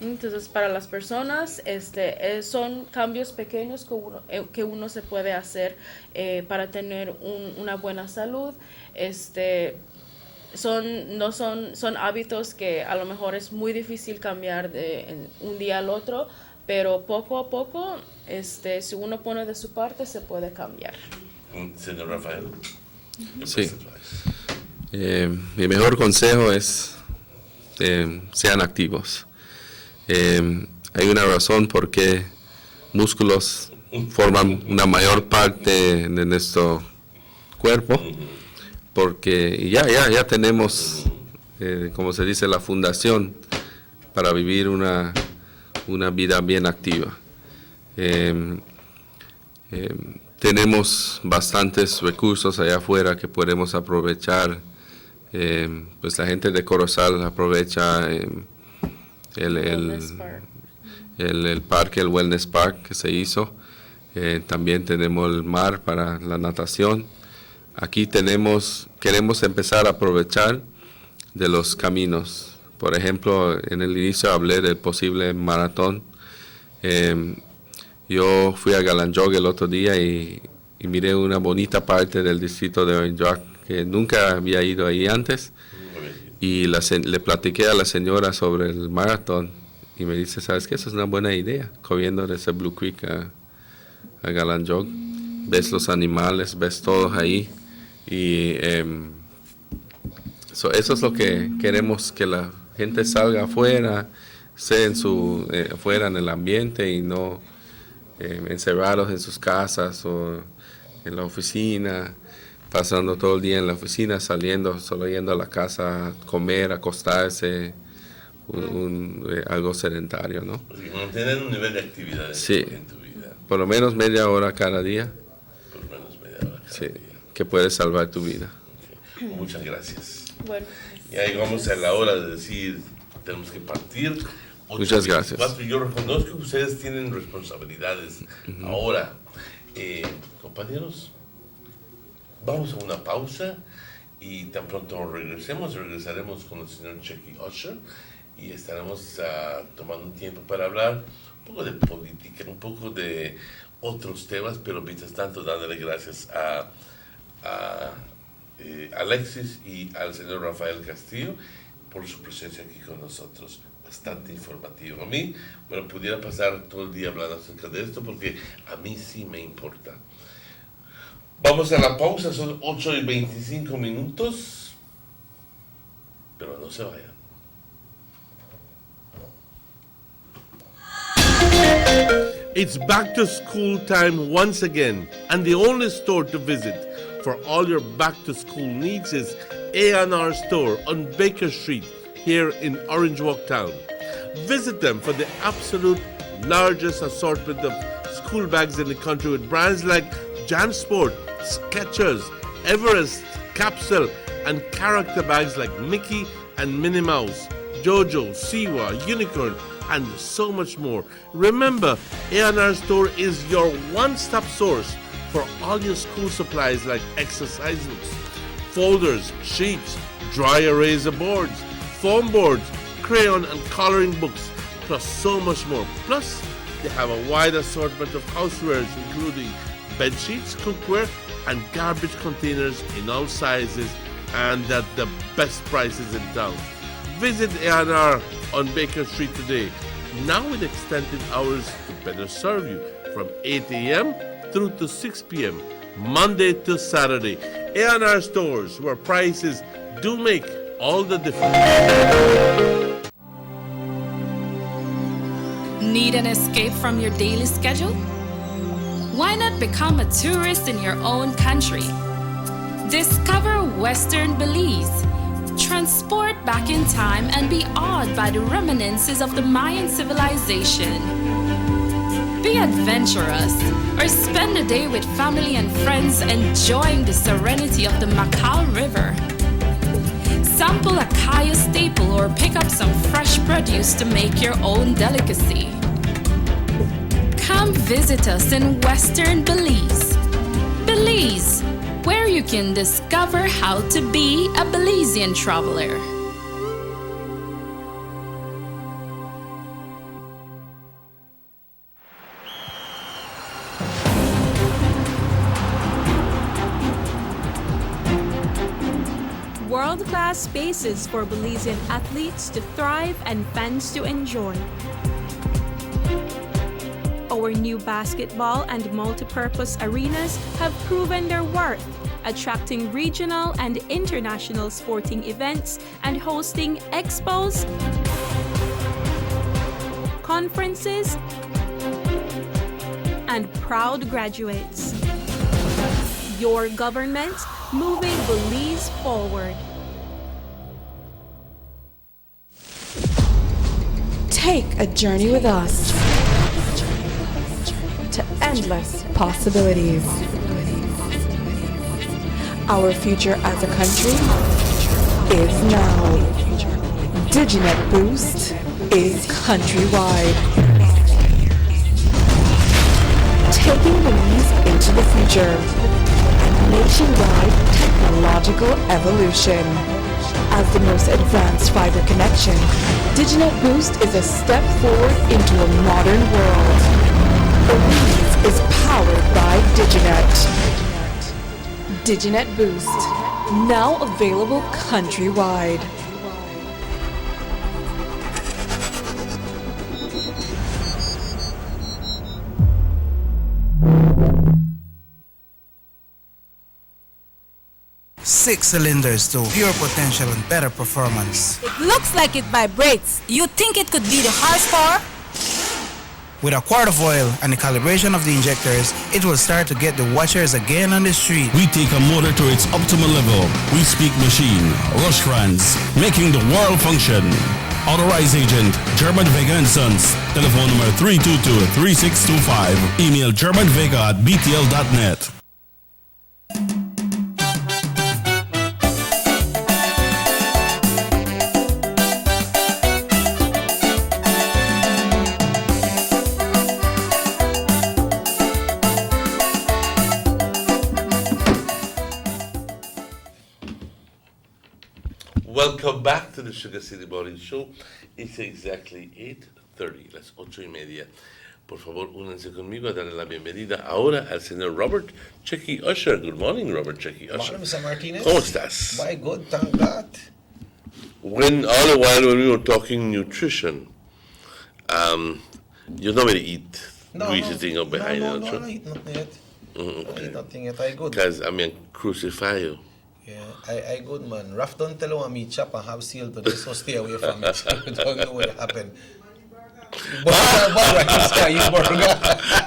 Entonces, para las personas, son cambios pequeños que uno se puede hacer para tener una buena salud. Son hábitos que a lo mejor es muy difícil cambiar de un día al otro, pero poco a poco, si uno pone de su parte, se puede cambiar.
Señor Rafael.
Sí. Mi mejor consejo es sean activos. Hay una razón por qué músculos forman una mayor parte de nuestro cuerpo, porque ya tenemos, como se dice, la fundación para vivir una vida bien activa. Tenemos bastantes recursos allá afuera que podemos aprovechar. Pues la gente de Corozal aprovecha el parque, el Wellness Park que se hizo. También tenemos el mar para la natación. Aquí queremos empezar a aprovechar de los caminos. Por ejemplo, en el inicio hablé del posible maratón. Yo fui a Galanjog el otro día y miré una bonita parte del distrito de Orinjoac que nunca había ido ahí antes. Y le platiqué a la señora sobre el maratón y me dice, ¿sabes qué? Eso es una buena idea, corriendo de ese Blue Creek a Galanjog. Ves los animales, ves todos ahí. Y eso es lo que queremos, que la gente salga afuera, esté afuera en el ambiente y no encerrados en sus casas o en la oficina, pasando todo el día en la oficina, saliendo, solo yendo a la casa a comer, acostarse, algo sedentario, ¿no?
Mantener un nivel de actividad en tu vida.
Por lo menos media hora cada día.
Por lo menos media hora cada día.
Que puede salvar tu vida.
Okay. Muchas gracias.
Bueno.
Y ahí vamos a la hora de decir, tenemos que partir.
Muchas gracias.
Yo reconozco que ustedes tienen responsabilidades. Ahora, compañeros, vamos a una pausa y tan pronto regresaremos con el señor Checky Usher y estaremos tomando un tiempo para hablar un poco de política, un poco de otros temas, pero mientras tanto dándole gracias a Alexis y al señor Rafael Castillo por su presencia aquí con nosotros. Bastante informativo. A mí, pudiera pasar todo el día hablando acerca de esto porque a mí sí me importa. Vamos a la pausa, son 8:25, pero no se vayan.
It's back to school time once again, and the only store to visit for all your back to school needs is A&R Store on Baker Street here in Orange Walk Town. Visit them for the absolute largest assortment of school bags in the country with brands like JanSport, Skechers, Everest, Capsule, and character bags like Mickey and Minnie Mouse, Jojo, Siwa, Unicorn, and so much more. Remember, A&R Store is your one-stop source for all your school supplies like exercise books, folders, sheets, dry eraser boards, foam boards, crayon and coloring books, plus so much more. Plus, they have a wide assortment of housewares including bed sheets, cookware, and garbage containers in all sizes and at the best prices in town. Visit A&R on Baker Street today, now with extended hours to better serve you from 8 a.m. through to 6 p.m. Monday to Saturday. A&R stores where prices do make all the difference.
Need an escape from your daily schedule? Why not become a tourist in your own country? Discover Western Belize. Transport back in time and be awed by the reminiscences of the Mayan civilization. Be adventurous or spend a day with family and friends enjoying the serenity of the Macau River. Sample a Kaya staple or pick up some fresh produce to make your own delicacy. Come visit us in Western Belize. Belize, where you can discover how to be a Belizean traveler.
World-class spaces for Belizean athletes to thrive and fans to enjoy. Our new basketball and multipurpose arenas have proven their worth, attracting regional and international sporting events and hosting expos, conferences, and proud graduates. Your government moving Belize forward.
Take a journey with us to endless possibilities. Our future as a country is now. DigiNet Boost is countrywide. Taking Belize into the future. Nationwide technological evolution. As the most advanced fiber connection, DigiNet Boost is a step forward into a modern world. Belize is powered by DigiNet. DigiNet Boost, now available countrywide.
Six cylinders to pure potential and better performance.
It looks like it vibrates. You think it could be the horsepower?
With a quart of oil and the calibration of the injectors, it will start to get the watchers again on the street.
We take a motor to its optimal level. We speak machine, Rush Franz, making the world function. Authorized agent, German Vega and Sons. Telephone number 322-3625. Email germanvega@btl.net.
Welcome back to the Sugar City Morning Show. It's exactly 8:30, las 8:30. Por favor, únanse conmigo a darle la bienvenida ahora al señor Robert Checky Usher. Good morning, Robert Checky Usher.
Morning, Mr. Martinez.
¿Cómo estás?
Why, good, thank God.
When all the while when we were talking nutrition, you don't really eat greasy thing up behind
no,
you,
I don't eat nothing yet. I eat nothing yet, I good.
Because, crucify you.
Yeah, I good, man. Raf don't tell you me chop and have seal today, so stay away from it. I don't know what happened.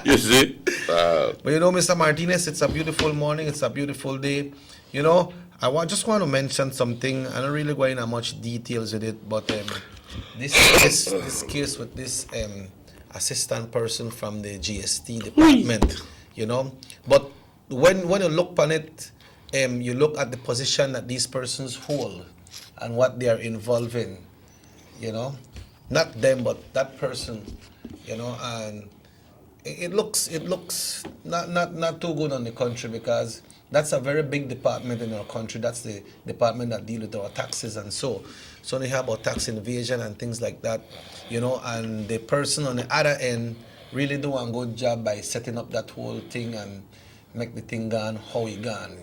You see?
But you know, Mr. Martinez, it's a beautiful morning, it's a beautiful day. You know, just want to mention something. I don't really go into much details with it, but this case with this assistant person from the GST department, you know. But when you look on it, you look at the position that these persons hold and what they are involved in, you know. Not them, but that person, you know, and it looks not too good on the country, because that's a very big department in our country. That's the department that deal with our taxes and so they have about tax evasion and things like that, and the person on the other end really do a good job by setting up that whole thing and make the thing gone how it gone.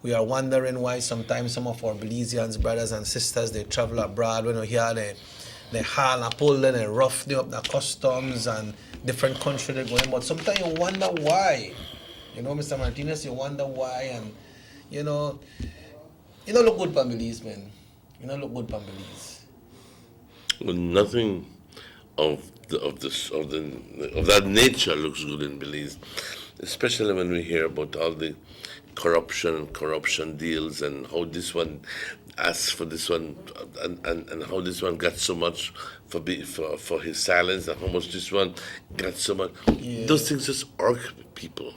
We are wondering why sometimes some of our Belizeans brothers and sisters, they travel abroad when we hear they haul and pull and they rough them up the customs and different country they're going. But sometimes you wonder why. Mr. Martinez, you wonder why, and you don't look good for Belize, man. You don't look good for Belize.
Well, nothing of that nature looks good in Belize, especially when we hear about all the corruption deals and how this one asked for this one and how this one got so much for his silence and how much this one got so much.
Yeah.
Those things just irk people.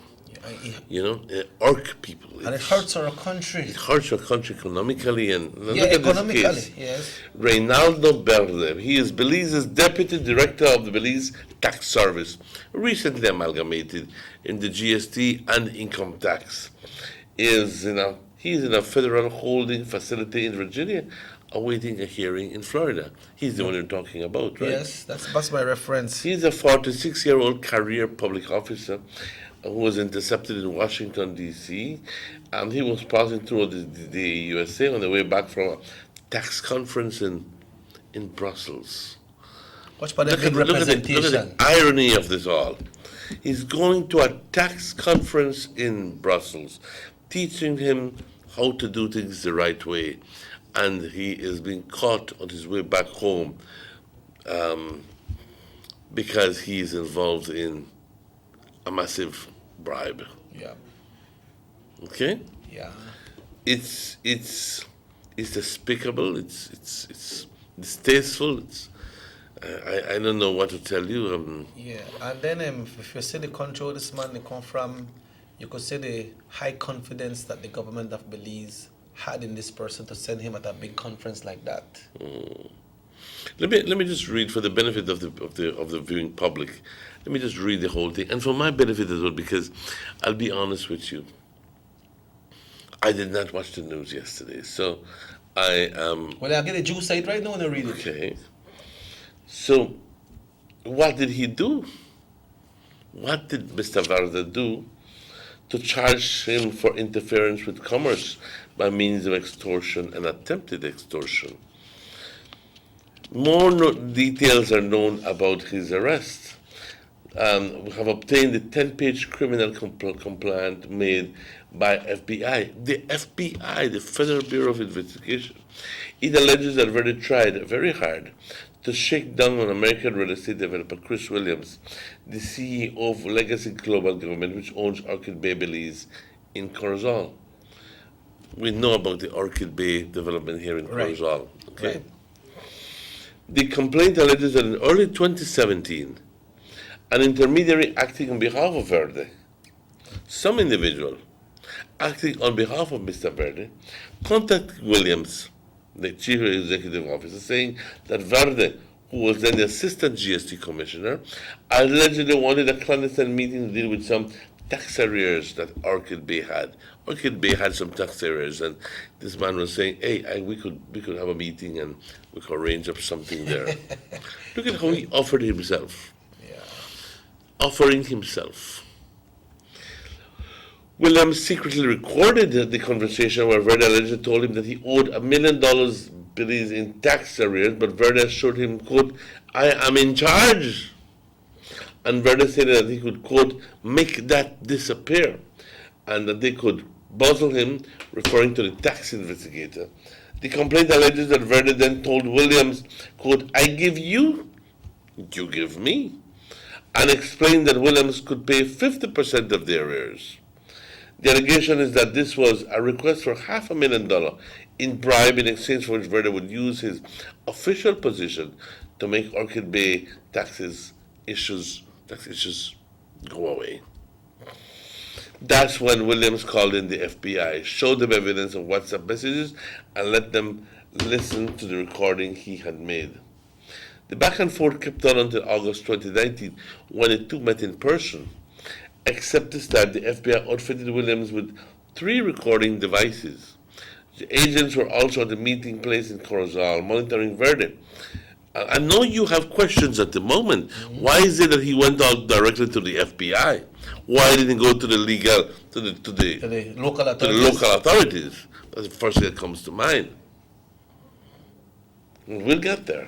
It irk people.
And it hurts our country.
It hurts our country economically and look
Yeah,
at
economically,
this case.
yes.
Reynaldo Verde, he is Belize's deputy director of the Belize Tax Service, recently amalgamated in the GST and income tax. He's in a federal holding facility in Virginia, awaiting a hearing in Florida. He's the one you're talking about, right?
Yes, that's my reference.
He's a 46-year-old career public officer who was intercepted in Washington, D.C., and he was passing through the USA on the way back from a tax conference in Brussels.
Watch for the big representation.
Look at the irony of this all. He's going to a tax conference in Brussels, teaching him how to do things the right way, and he is being caught on his way back home because he is involved in a massive bribe.
Yeah.
Okay.
Yeah.
It's despicable. It's distasteful. I don't know what to tell you.
Yeah, and then if you see the country where this man they come from, you could see the high confidence that the government of Belize had in this person to send him at a big conference like that.
Let me just read for the benefit of the viewing public. Let me just read the whole thing, and for my benefit as well, because I'll be honest with you. I did not watch the news yesterday, so I
Well, I'll get the juice side right now and I'll read it.
Okay. So, what did he do? What did Mr. Verde do to charge him for interference with commerce by means of extortion and attempted extortion? More details are known about his arrest. We have obtained the 10-page criminal complaint made by FBI. The FBI, the Federal Bureau of Investigation. It alleges that Verde tried very hard to shake down on American real estate developer Chris Williams, the CEO of Legacy Global Government, which owns Orchid Bay Belize in Corozal. We know about the Orchid Bay development here in Corozal. Okay.
Right.
The complaint alleges that in early 2017, an intermediary acting on behalf of Verde, some individual acting on behalf of Mr. Verde, contacted Williams, the chief executive officer, saying that Verde, who was then the assistant GST commissioner, allegedly wanted a clandestine meeting to deal with some tax arrears that Orchid Bay had. Orchid Bay had some tax arrears, and this man was saying, "Hey, we could have a meeting and we could arrange up something there." Look at how he offered himself. Offering himself. Williams secretly recorded the conversation where Verde allegedly told him that he owed $1 million Belize in tax arrears, but Verde assured him, quote, "I am in charge." And Verde said that he could, quote, "make that disappear," and that they could muzzle him, referring to the tax investigator. The complaint alleges that Verde then told Williams, quote, "I give you, you give me," and explained that Williams could pay 50% of the arrears. The allegation is that this was a request for $500,000 in bribe, in exchange for which Verde would use his official position to make Orchid Bay tax issues go away. That's when Williams called in the FBI, showed them evidence of WhatsApp messages, and let them listen to the recording he had made. The back and forth kept on until August 2019, when the two met in person. Except this time, the FBI outfitted Williams with 3 recording devices. The agents were also at the meeting place in Corozal, monitoring Verde. I know you have questions at the moment. Why is it that he went out directly to the FBI? Why didn't he go to the
local authorities?
To the local authorities? That's the first thing that comes to mind. We'll get there.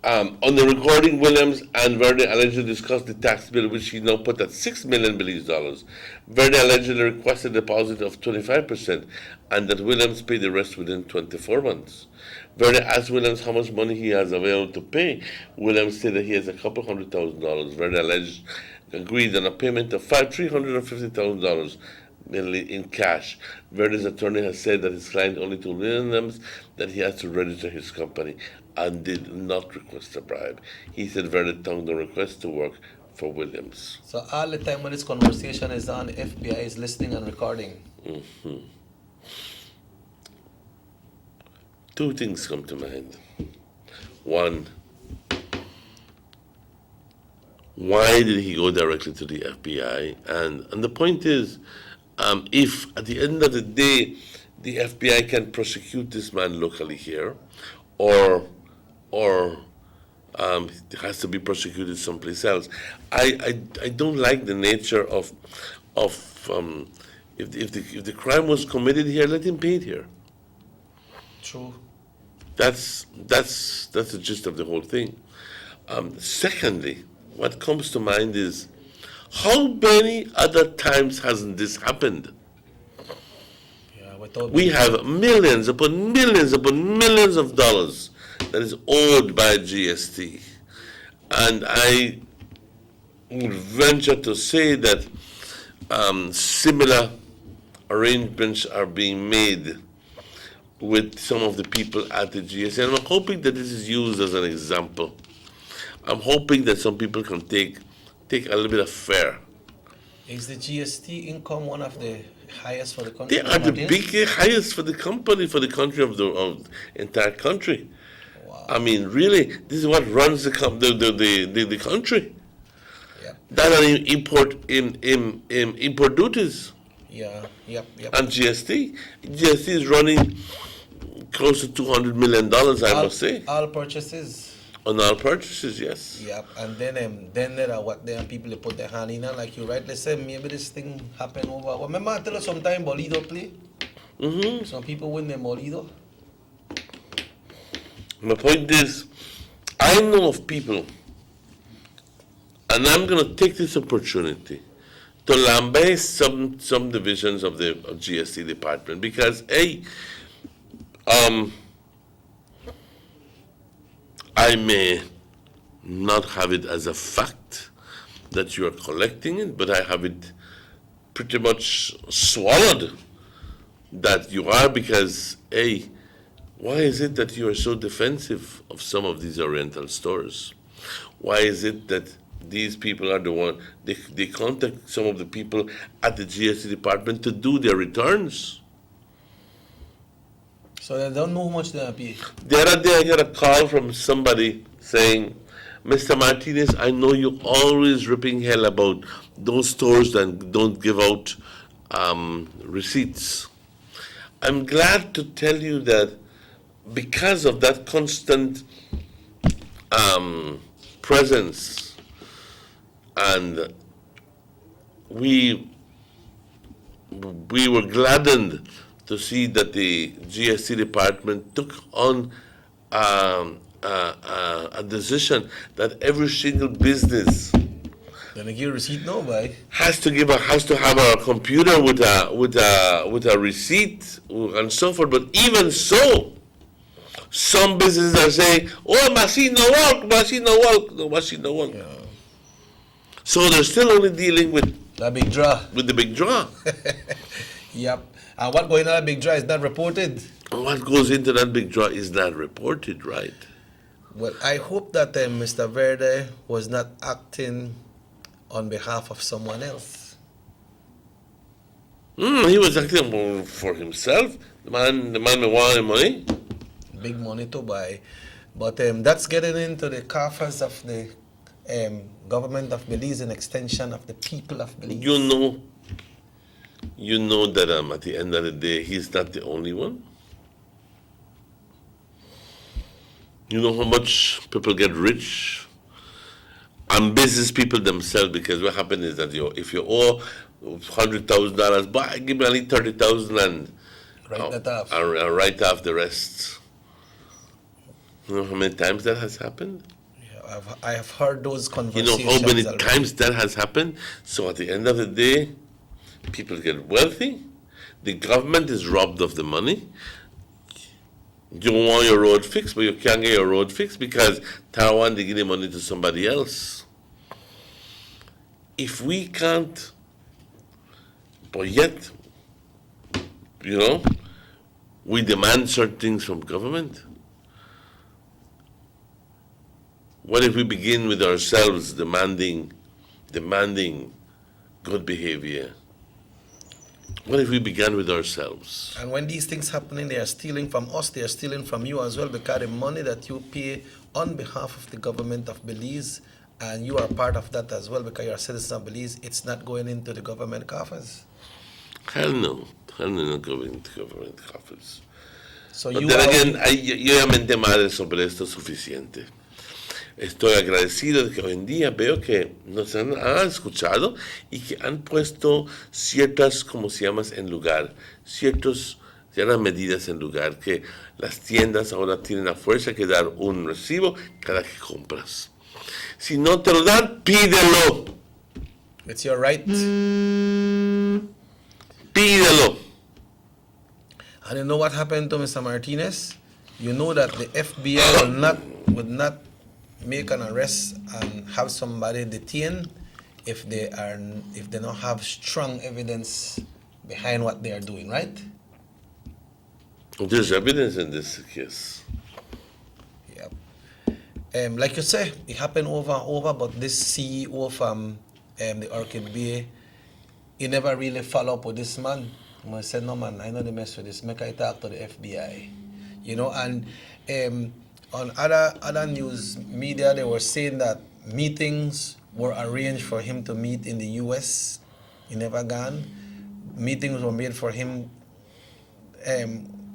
On the recording, Williams and Verde allegedly discussed the tax bill, which he now put at $6 million Belize dollars. Verde allegedly requested a deposit of 25%, and that Williams paid the rest within 24 months. Verde asked Williams how much money he has available to pay. Williams said that he has a couple $100,000. Verde agreed on a payment of $350,000, mainly in cash. Verde's attorney has said that his client only told Williams that he has to register his company and did not request a bribe. He said Verde turned the request to work for Williams.
So all the time when this conversation is on, FBI is listening and recording.
Mm-hmm. 2 things come to mind. One, why did he go directly to the FBI? And the point is, if at the end of the day, the FBI can prosecute this man locally here, or it has to be prosecuted someplace else. I don't like the nature of if the crime was committed here, let him pay it here.
True.
That's the gist of the whole thing. Secondly, what comes to mind is, how many other times hasn't this happened? We have millions upon millions upon millions of dollars that is owed by GST. And I would venture to say that similar arrangements are being made with some of the people at the GST. And I'm hoping that this is used as an example. I'm hoping that some people can take a little bit of fare.
Is the GST income one of the highest for the country?
They are the highest for the country of the entire country. Wow. I mean, really, this is what runs the country. Yep. That are import duties.
Yeah. Yep.
And GST is running close to $200 million, I must say.
All purchases.
On all purchases, yes.
Yep, and then there are what there are people that put their hand in, and like you rightly said, maybe this thing happened over. Remember I tell you sometime Bolido play? Mm-hmm. Some people win their Bolido.
My point is, I know of people, and I'm going to take this opportunity to lambaste some divisions of the GST department, because I may not have it as a fact that you are collecting it, but I have it pretty much swallowed that you are, because, why is it that you are so defensive of some of these Oriental stores? Why is it that these people are the one, they contact some of the people at the GST department to do their returns?
So they don't know how much they pay.
The other day I got a call from somebody saying, Mr. Martinez, I know you're always ripping hell about those stores that don't give out receipts. I'm glad to tell you that because of that constant presence, and we were gladdened to see that the GST department took on a decision that every single business
then they give a receipt now, boy.
has to have a computer with a receipt and so forth. But even so, some businesses are saying, "Oh, machine no work." Yeah. So they're still only dealing with
the big draw.
With the big draw.
Yep. And what goes into that big draw is not reported.
And what goes into that big draw is not reported, right?
Well, I hope that Mr. Verde was not acting on behalf of someone else.
He was acting for himself. The man wanted money.
big money to buy. But that's getting into the coffers of the government of Belize, an extension of the people of Belize.
You know that at the end of the day, he's not the only one. You know how much people get rich? And business people themselves, because what happens is that if you owe $100,000, but give me only 30,000 and
write that off.
And write off the rest. You know how many times that has happened?
Yeah, I have heard those
You
conversations.
know how many
already.
times that has happened? So at the end of the day, people get wealthy. The government is robbed of the money. You want your road fixed, but you can't get your road fixed because Taiwan, they give the money to somebody else. If we can't, but yet, we demand certain things from government. What if we begin with ourselves demanding good behavior? What if we began with ourselves?
And when these things happening, they are stealing from us, they are stealing from you as well, because the money that you pay on behalf of the government of Belize, and you are part of that as well because you're a citizen of Belize, it's not going into the government coffers.
Hell no. Hell no, not going into government coffers.
So
But
you
then
are-
again, yo ya mente madre sobre esto suficiente. Estoy agradecido de que hoy en día veo que nos han escuchado y que han puesto ciertas, como se llama, en lugar, ciertas medidas en lugar, que las tiendas ahora tienen a fuerza que dar un recibo cada que compras. Si no te lo dan, pídelo.
It's your right.
Pídelo.
And you know what happened to Mr. Martinez? You know that the FBI would not make an arrest and have somebody detained if they don't have strong evidence behind what they are doing, right?
There's evidence in this case.
Like you say, it happened over and over, but this CEO from the Orchid Bay, he never really followed up with this man. I said, no man, I know the mess with this. Make I talk to the FBI. And on other news media, they were saying that meetings were arranged for him to meet in the US. He never gone. Meetings were made for him,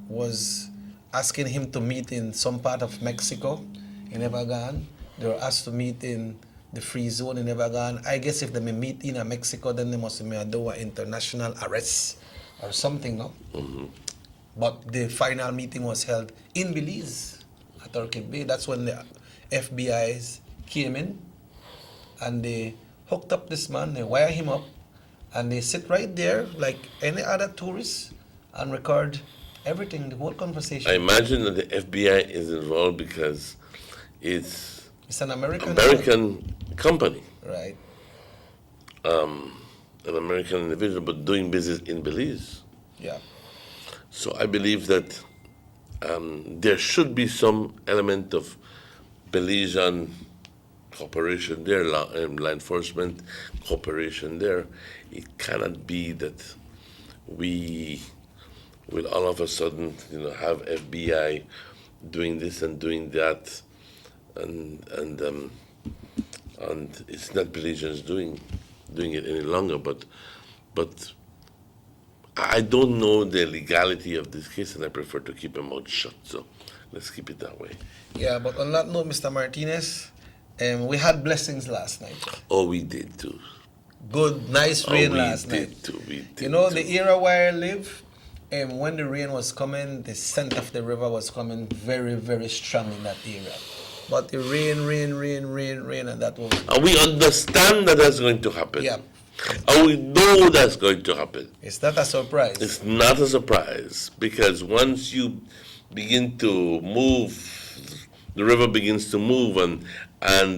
was asking him to meet in some part of Mexico. He never gone. They were asked to meet in the free zone. He never gone. I guess if they may meet in Mexico, then they must do an international arrest or something, no?
Mm-hmm.
But the final meeting was held in Belize at Orchid Bay. That's when the FBI's came in and they hooked up this man, they wire him up, and they sit right there like any other tourist and record everything, the whole conversation.
I imagine that the FBI is involved because it's
an American
company.
Right.
An American individual, but doing business in Belize.
Yeah.
So I believe that there should be some element of Belizean cooperation there, law enforcement cooperation there. It cannot be that we will all of a sudden, have FBI doing this and doing that, and it's not Belizeans doing it any longer. But I don't know the legality of this case, and I prefer to keep my mouth shut. So let's keep it that way.
Yeah, but on that note, Mr. Martinez, we had blessings last night.
Oh, we did too.
Good, nice rain last night.
We did
the era where I live, when the rain was coming, the scent of the river was coming very, very strong in that area. But the rain, and that was...
And we understand that that's going to happen.
Yeah.
And we know that's going to happen.
It's not a surprise.
It's not a surprise, because once you begin to move, the river begins to move, and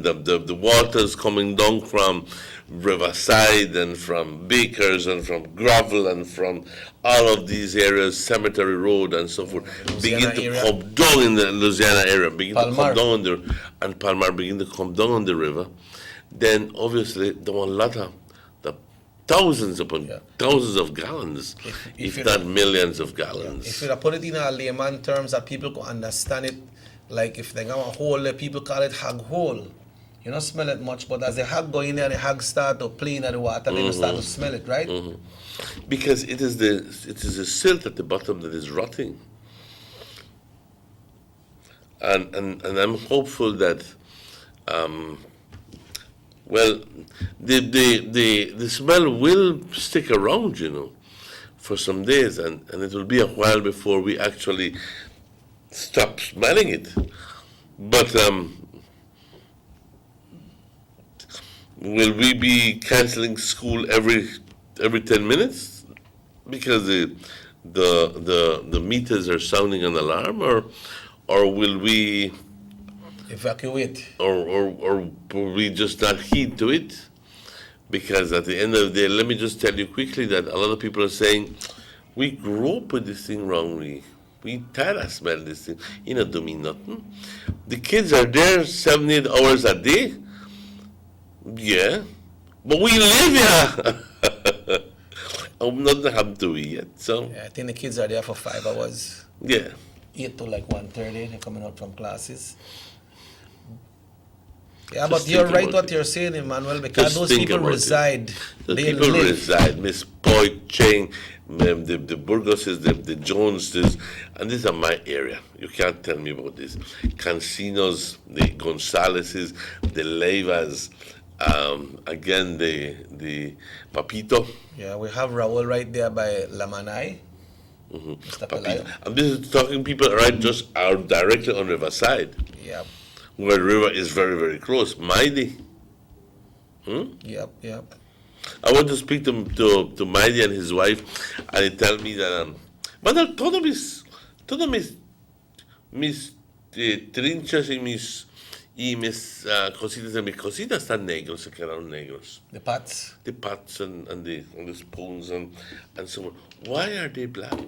the water's coming down from Riverside and from Bakers and from Gravel and from all of these areas, Cemetery Road and so forth, begin to come down in the Louisiana area, begin to come down and Palmar begin to come down on the river, then obviously there were a lot of the thousands upon thousands of gallons, if not millions of gallons.
If you put it in a layman terms that people can understand it, like if they got a hole, people call it hog hole. You don't smell it much, but as the hog go in there, the hog start to play in the water, then you start to smell it, right?
Because it is the silt at the bottom that is rotting. And I'm hopeful that the smell will stick around, for some days, and it will be a while before we actually stop smelling it. But will we be canceling school every 10 minutes because the meters are sounding an alarm, or will we
evacuate,
or will we just not heed to it? Because at the end of the day, let me just tell you quickly that a lot of people are saying, we grew up with this thing wrongly. We tired of smelling this thing. You know, do me nothing. The kids are there 7-8 hours a day. Yeah. But we live here. Nothing happened to we yet. So
I think the kids are there for 5 hours.
Yeah.
8 to like 1:30, they're coming out from classes. Yeah, but you're right what you're saying, Emmanuel, because those people reside.
Those
they
people
live.
reside. Miss Boyd, Chang, the Burgoses, the Joneses, and these are my area. You can't tell me about this. Cancinos, the Gonzaleses, the Leivas, again, the Papito.
Yeah, we have Raul right there by Lamanai.
Papito. And this is talking people right just out directly on Riverside.
Yeah.
Where the river is very, very close. Maidi.
Yep.
I want to speak to Maidi and his wife, and he tell me that bueno, todas mis trinchas y mis cositas de mis cositas están negros, se quedaron negros.
The pots?
The pots and the spoons and so on. Why are they black?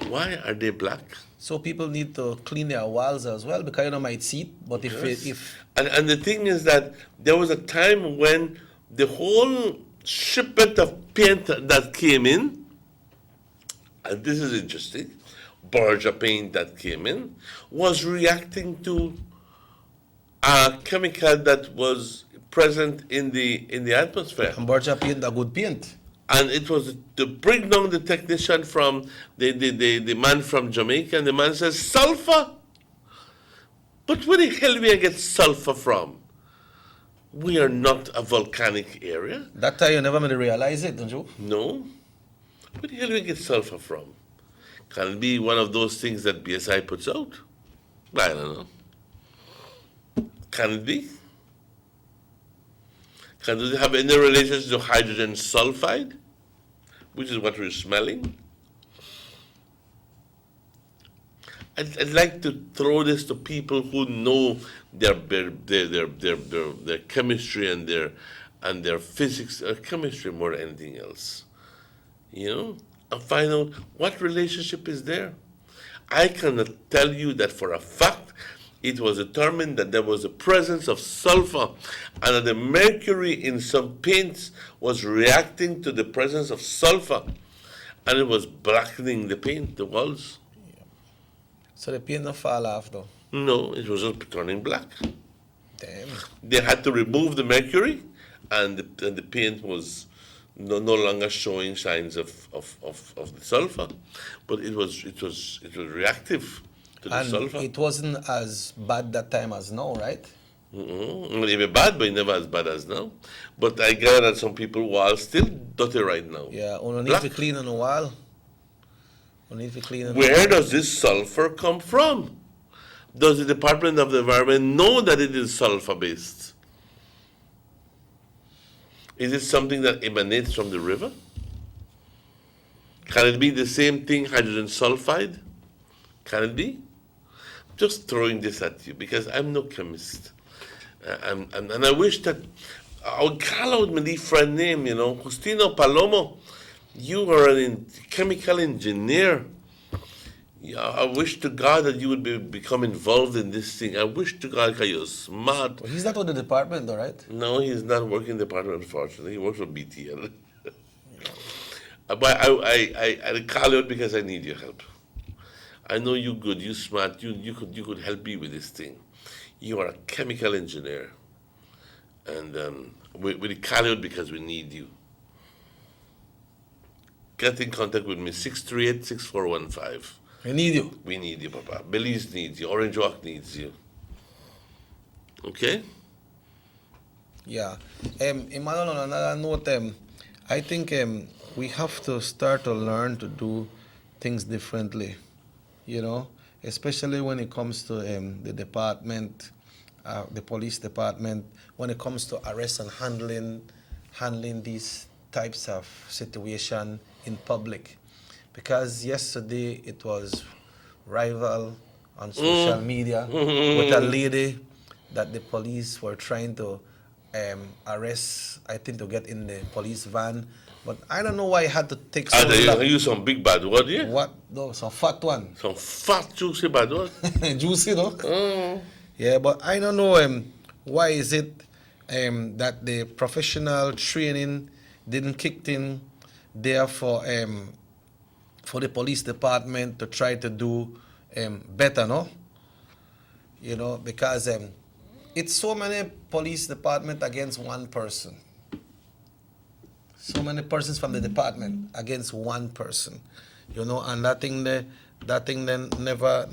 Why are they black?
So people need to clean their walls as well, because you might see it, but if
and the thing is that there was a time when the whole shipment of paint that came in, and this is interesting, Borgia paint that came in, was reacting to a chemical that was present in the atmosphere.
And Borgia paint a good paint.
And it was to bring down the technician from the man from Jamaica, and the man says, sulfur? But where the hell we get sulfur from? We are not a volcanic area.
That time you never made realize it, don't you?
No. Where the hell we get sulfur from? Can it be one of those things that BSI puts out? I don't know. Can it be? Can it have any relation to hydrogen sulfide, which is what we're smelling? I'd like to throw this to people who know their chemistry and their physics, or chemistry more than anything else, and find out what relationship is there. I cannot tell you that for a fact. It was determined that there was a presence of sulfur and that the mercury in some paints was reacting to the presence of sulfur, and it was blackening the paint, the walls.
So the paint don't fall off though?
No, it was just turning black.
Damn.
They had to remove the mercury, and the paint was no longer showing signs of the sulfur, but it was reactive to the
And
sulfur.
it wasn't as bad that time as now, right?
Maybe bad, but never as bad as now. But I gather that some people wall still dirty right now.
Yeah, we need to clean on the wall.
Where does this sulfur come from? Does the Department of the Environment know that it is sulfur based? Is it something that emanates from the river? Can it be the same thing, hydrogen sulfide? Can it be? Just throwing this at you because I'm no chemist. And I wish that I would call out my friend name, Justino Palomo. You are a chemical engineer. Yeah, I wish to God that you would become involved in this thing. I wish to God that you're smart.
Well, he's not with the department, though, right?
No, he's not working in the department, unfortunately. He works for BTL. But I call you out because I need your help. I know you good, you smart, you could help me with this thing. You are a chemical engineer. And we call you out because we need you. Get in contact with me, 638-6415.
We need you.
We need you, Papa. Belize needs you. Orange Walk needs you. Okay?
Yeah. Emmanuel, on another note, I think we have to start to learn to do things differently, you know, especially when it comes to the department, the police department, when it comes to arrest and handling these types of situation in public. Because yesterday it was rival on social media with a lady that the police were trying to arrest, I think, to get in the police van. But I don't know why it had to take so long.
You some big bad word, yeah?
What? No, some fat one.
Some fat, juicy bad word?
Juicy, no? Yeah, but I don't know why is it that the professional training didn't kick in there for the police department to try to do better, no? You know, because it's so many police department against one person. So many persons from the department against one person, you know, and that thing then never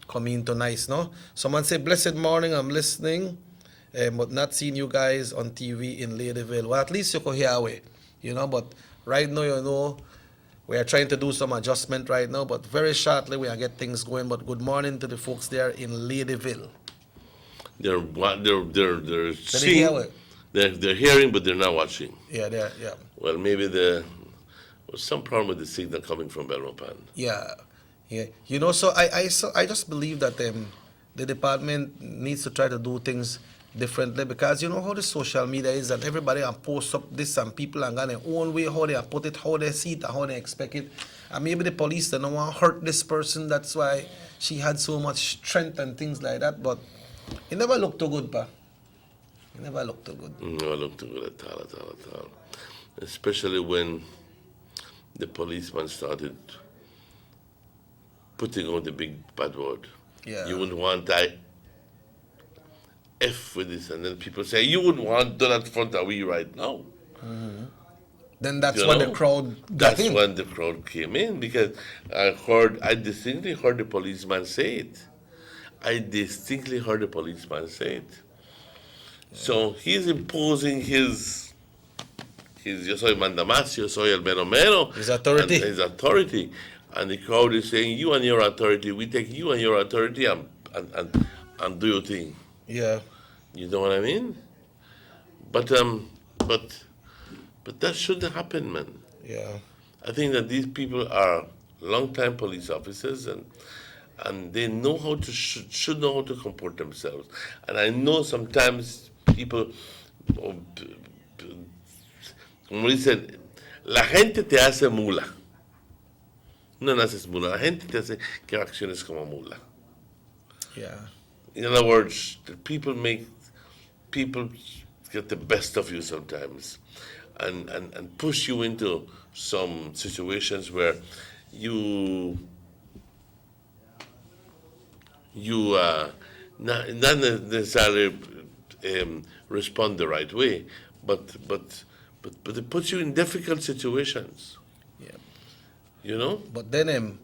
come into nice, no? Someone say, blessed morning, I'm listening, but not seeing you guys on TV in Ladyville. Well, at least you could hear away, you know, but right now, you know, we are trying to do some adjustment right now, but very shortly we are get things going. But good morning to the folks there in Ladyville.
They're seeing, they're hearing, but they're not watching.
Yeah.
Well, maybe there was some problem with the signal coming from Belmopan.
Yeah. You know, so I just believe that the department needs to try to do things differently, because you know how the social media is, and everybody can post up this, and people are going their own way, how they put it, how they see it, and how they expect it. And maybe the police, they don't want to hurt this person, that's why she had so much strength and things like that. But it never looked too good, pa. It never looked too good.
Never looked too good at all. Especially when the policeman started putting on the big bad word.
Yeah.
You wouldn't want that F with this, and then people say, you wouldn't want that front of we right now.
Mm-hmm. Then that's when the crowd got in.
That's when the crowd came in, because I distinctly heard the policeman say it. So he's imposing his yo soy mandamás, yo soy el mero mero.
His authority.
His authority. And the crowd is saying, you and your authority, we take you and your authority and do your thing.
Yeah.
You know what I mean? But that shouldn't happen, man.
Yeah.
I think that these people are long-time police officers, and they know how to should know how to comport themselves. And I know sometimes people, como dicen, la gente te hace mula. No naces mula. La gente te hace que acciones como mula.
Yeah.
In other words, people get the best of you sometimes, and push you into some situations where you not necessarily respond the right way, but it puts you in difficult situations.
Yeah.
You know.
But then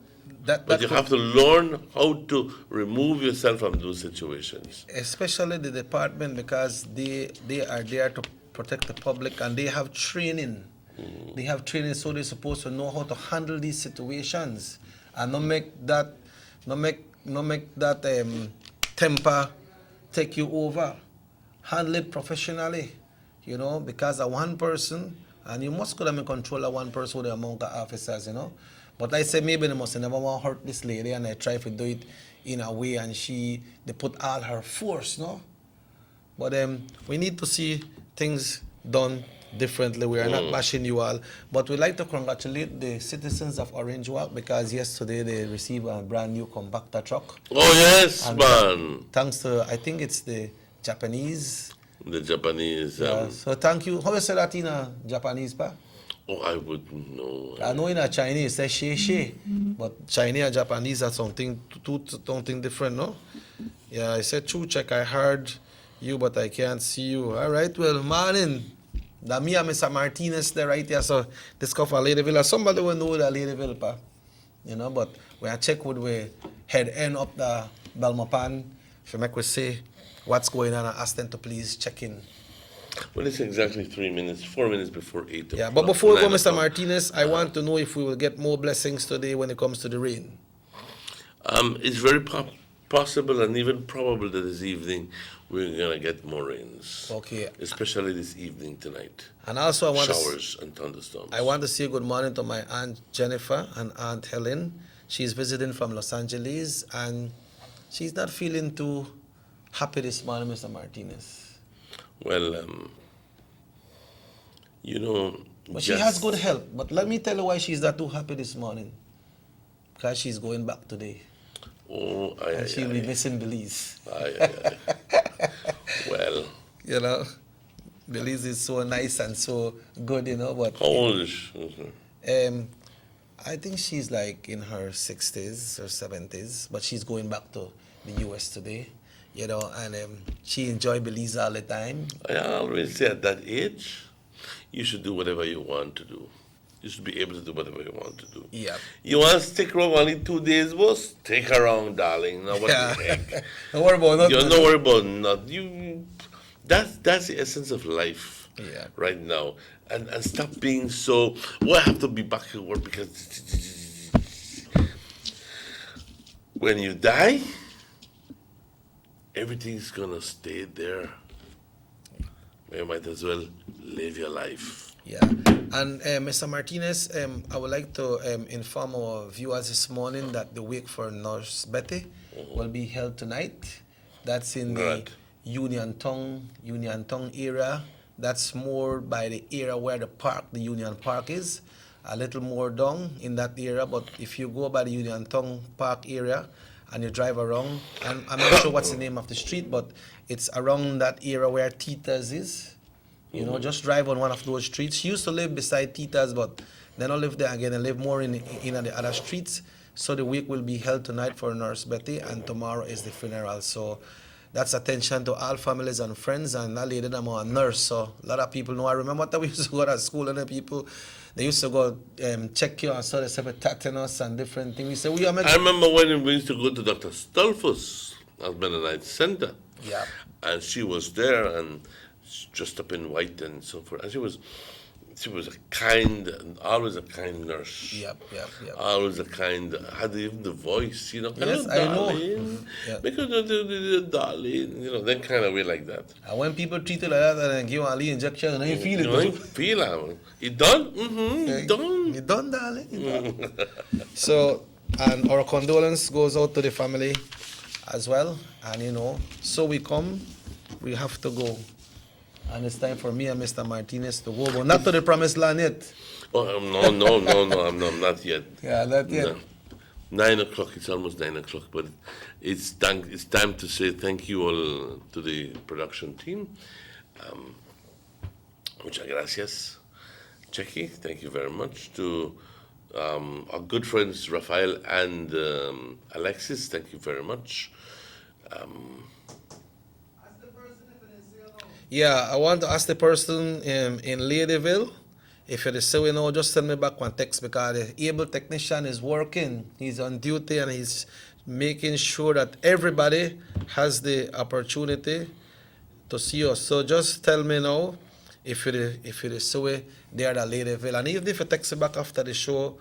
But you have to learn how to remove yourself from those situations.
Especially the department, because they are there to protect the public, and they have training. They have training, so they're supposed to know how to handle these situations, and not make that temper take you over. Handle it professionally, you know, because of one person, and you must go in control of one person with the amount of officers, you know. But I say maybe they must never want to hurt this lady, and they try to do it in a way, and they put all her force, no? But we need to see things done differently. We are not bashing you all, but we'd like to congratulate the citizens of Orange Walk because yesterday they received a brand new compactor truck.
Oh yes,
And,
man.
thanks to, I think it's the Japanese.
The Japanese.
Yeah, so thank you. How you say that in Japanese, pa?
Oh, I wouldn't know.
I know in a Chinese say she, but Chinese and Japanese are something different, no? Yeah, I said true check. I heard you, but I can't see you. All right, well, morning. That me and Mr. Martinez there right here, so discover Ladyville. Somebody will know that Ladyville, pa. You know, but we are check would we head end up the Belmopan. If you make we say what's going on and ask them to please check in.
Well, it's exactly 4 minutes before 8 o'clock.
Yeah, but before we go, Mr.
o'clock.
Martinez, I want to know if we will get more blessings today when it comes to the rain.
It's very possible and even probable that this evening we're gonna get more rains.
Okay.
Especially this evening tonight.
And also, I want
showers and thunderstorms.
I want to say good morning to my Aunt Jennifer and Aunt Helen. She's visiting from Los Angeles and she's not feeling too happy this morning, Mr. Martinez.
Well, you know.
But she has good health. But let me tell you why she's not too happy this morning. Because she's going back today.
Oh,
and she'll be missing Belize.
Well.
You know, Belize is so nice and so good, you know. But
how old is she?
I think she's like in her 60s or 70s. But she's going back to the U.S. today. You know, and she enjoy Belize all the time.
I always say at that age, you should do whatever you want to do. You should be able to do whatever you want to do.
Yeah.
You want to stick around only 2 days, boss? Stick around, darling. Now what the heck?
Don't worry about nothing.
Don't worry about nothing. That's the essence of life.
Yeah.
Right now, and stop being so. Well, I have to be back at work because when you die, everything's gonna stay there. You might as well live your life.
Yeah. And Mr. Martinez, I would like to inform our viewers this morning that the wake for Nurse Betty will be held tonight. That's in the Union Town area. That's more by the area where the Union Park is. A little more down in that area. But if you go by the Union Town Park area, and you drive around, and I'm not sure what's the name of the street, but it's around that area where Tita's is. You know, just drive on one of those streets. She used to live beside Tita's, but then I live there again and live more in the other streets. So the wake will be held tonight for Nurse Betty, and tomorrow is the funeral. So that's attention to all families and friends, and that lady, I'm a nurse, so a lot of people know. I remember that we used to go to school and the people, they used to go check you and so they said tetanus and different things. We said,
I remember when we used to go to Dr. Stolfus at Mennonite Center.
Yeah.
And she was there and dressed up in white and so forth. And she was always a kind nurse.
Yep.
Always a kind, had even the voice, you know.
Yes,
Hello,
I know.
darling. Because the darling, you know, that kind of way like that.
And when people treat you like that and then give you a little injection, and you feel it.
You feel it. You done? Mm-hmm. You done?
You done, darling. You done. So, and our condolence goes out to the family as well. And, you know, so we have to go. And it's time for me and Mr. Martinez to go, but not to the promised land yet.
Oh, no, I'm not yet.
Yeah, not yet.
No. 9 o'clock, it's almost 9 o'clock, but it's time to say thank you all to the production team. Muchas gracias. Jackie, thank you very much. To our good friends Rafael and Alexis, thank you very much.
Yeah, I want to ask the person in Ladyville, if it is so, you know, just send me back one text because the able technician is working. He's on duty and he's making sure that everybody has the opportunity to see us. So just tell me now if it is so they are at Ladyville. And even if you text me back after the show,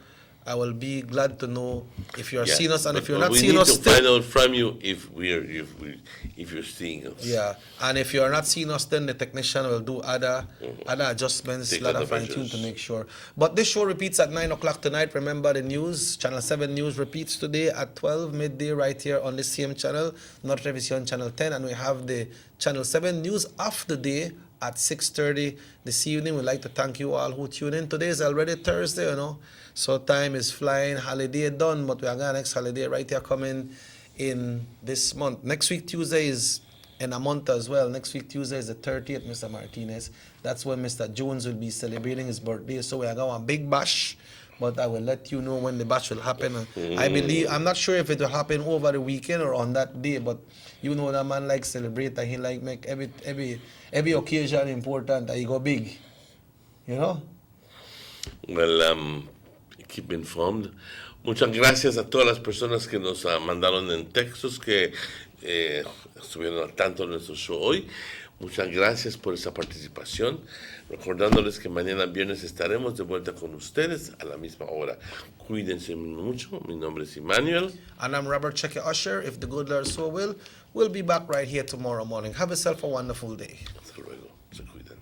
I will be glad to know if you're seeing us, and if you're not seeing us,
we need to find out from you if you're seeing us.
Yeah, and if you're not seeing us, then the technician will do other adjustments, other fine tune to make sure. But this show repeats at 9 o'clock tonight. Remember the news, Channel 7 News repeats today at 12 midday right here on the same channel, Not Television Channel 10, and we have the Channel 7 News of the day at 6:30 this evening. We'd like to thank you all who tune in. Today is already Thursday, so time is flying. Holiday done, but we are going next holiday right here coming in this month. Next week Tuesday is in a month as well. Next week Tuesday is the 30th, Mr. Martinez. That's when Mr. Jones will be celebrating his birthday. So we are going a big bash, but I will let you know when the bash will happen. I'm not sure if it will happen over the weekend or on that day, but that man likes celebrate and he like make every occasion important and he go big.
Well, keep informed. Muchas gracias a todas las personas que nos mandaron en textos que estuvieron al tanto de nuestro show hoy. Muchas gracias por esa participación. Recordándoles que mañana viernes estaremos de vuelta con ustedes a la misma hora. Cuídense mucho. Mi nombre es Emmanuel.
And I'm Robert Checker Usher. If the good Lord so will, we'll be back right here tomorrow morning. Have yourself a wonderful day.
Hasta luego. Se cuidan.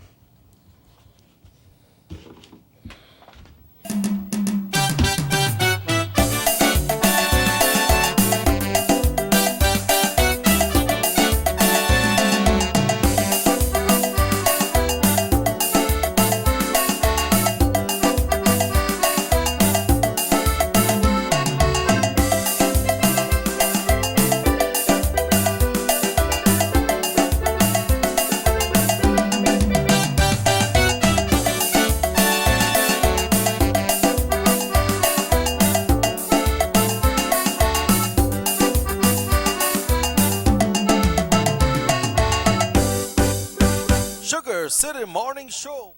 Sugar City Morning Show.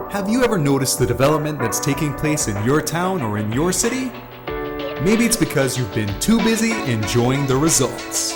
Have you ever noticed the development that's taking place in your town or in your city? Maybe it's because you've been too busy enjoying the results.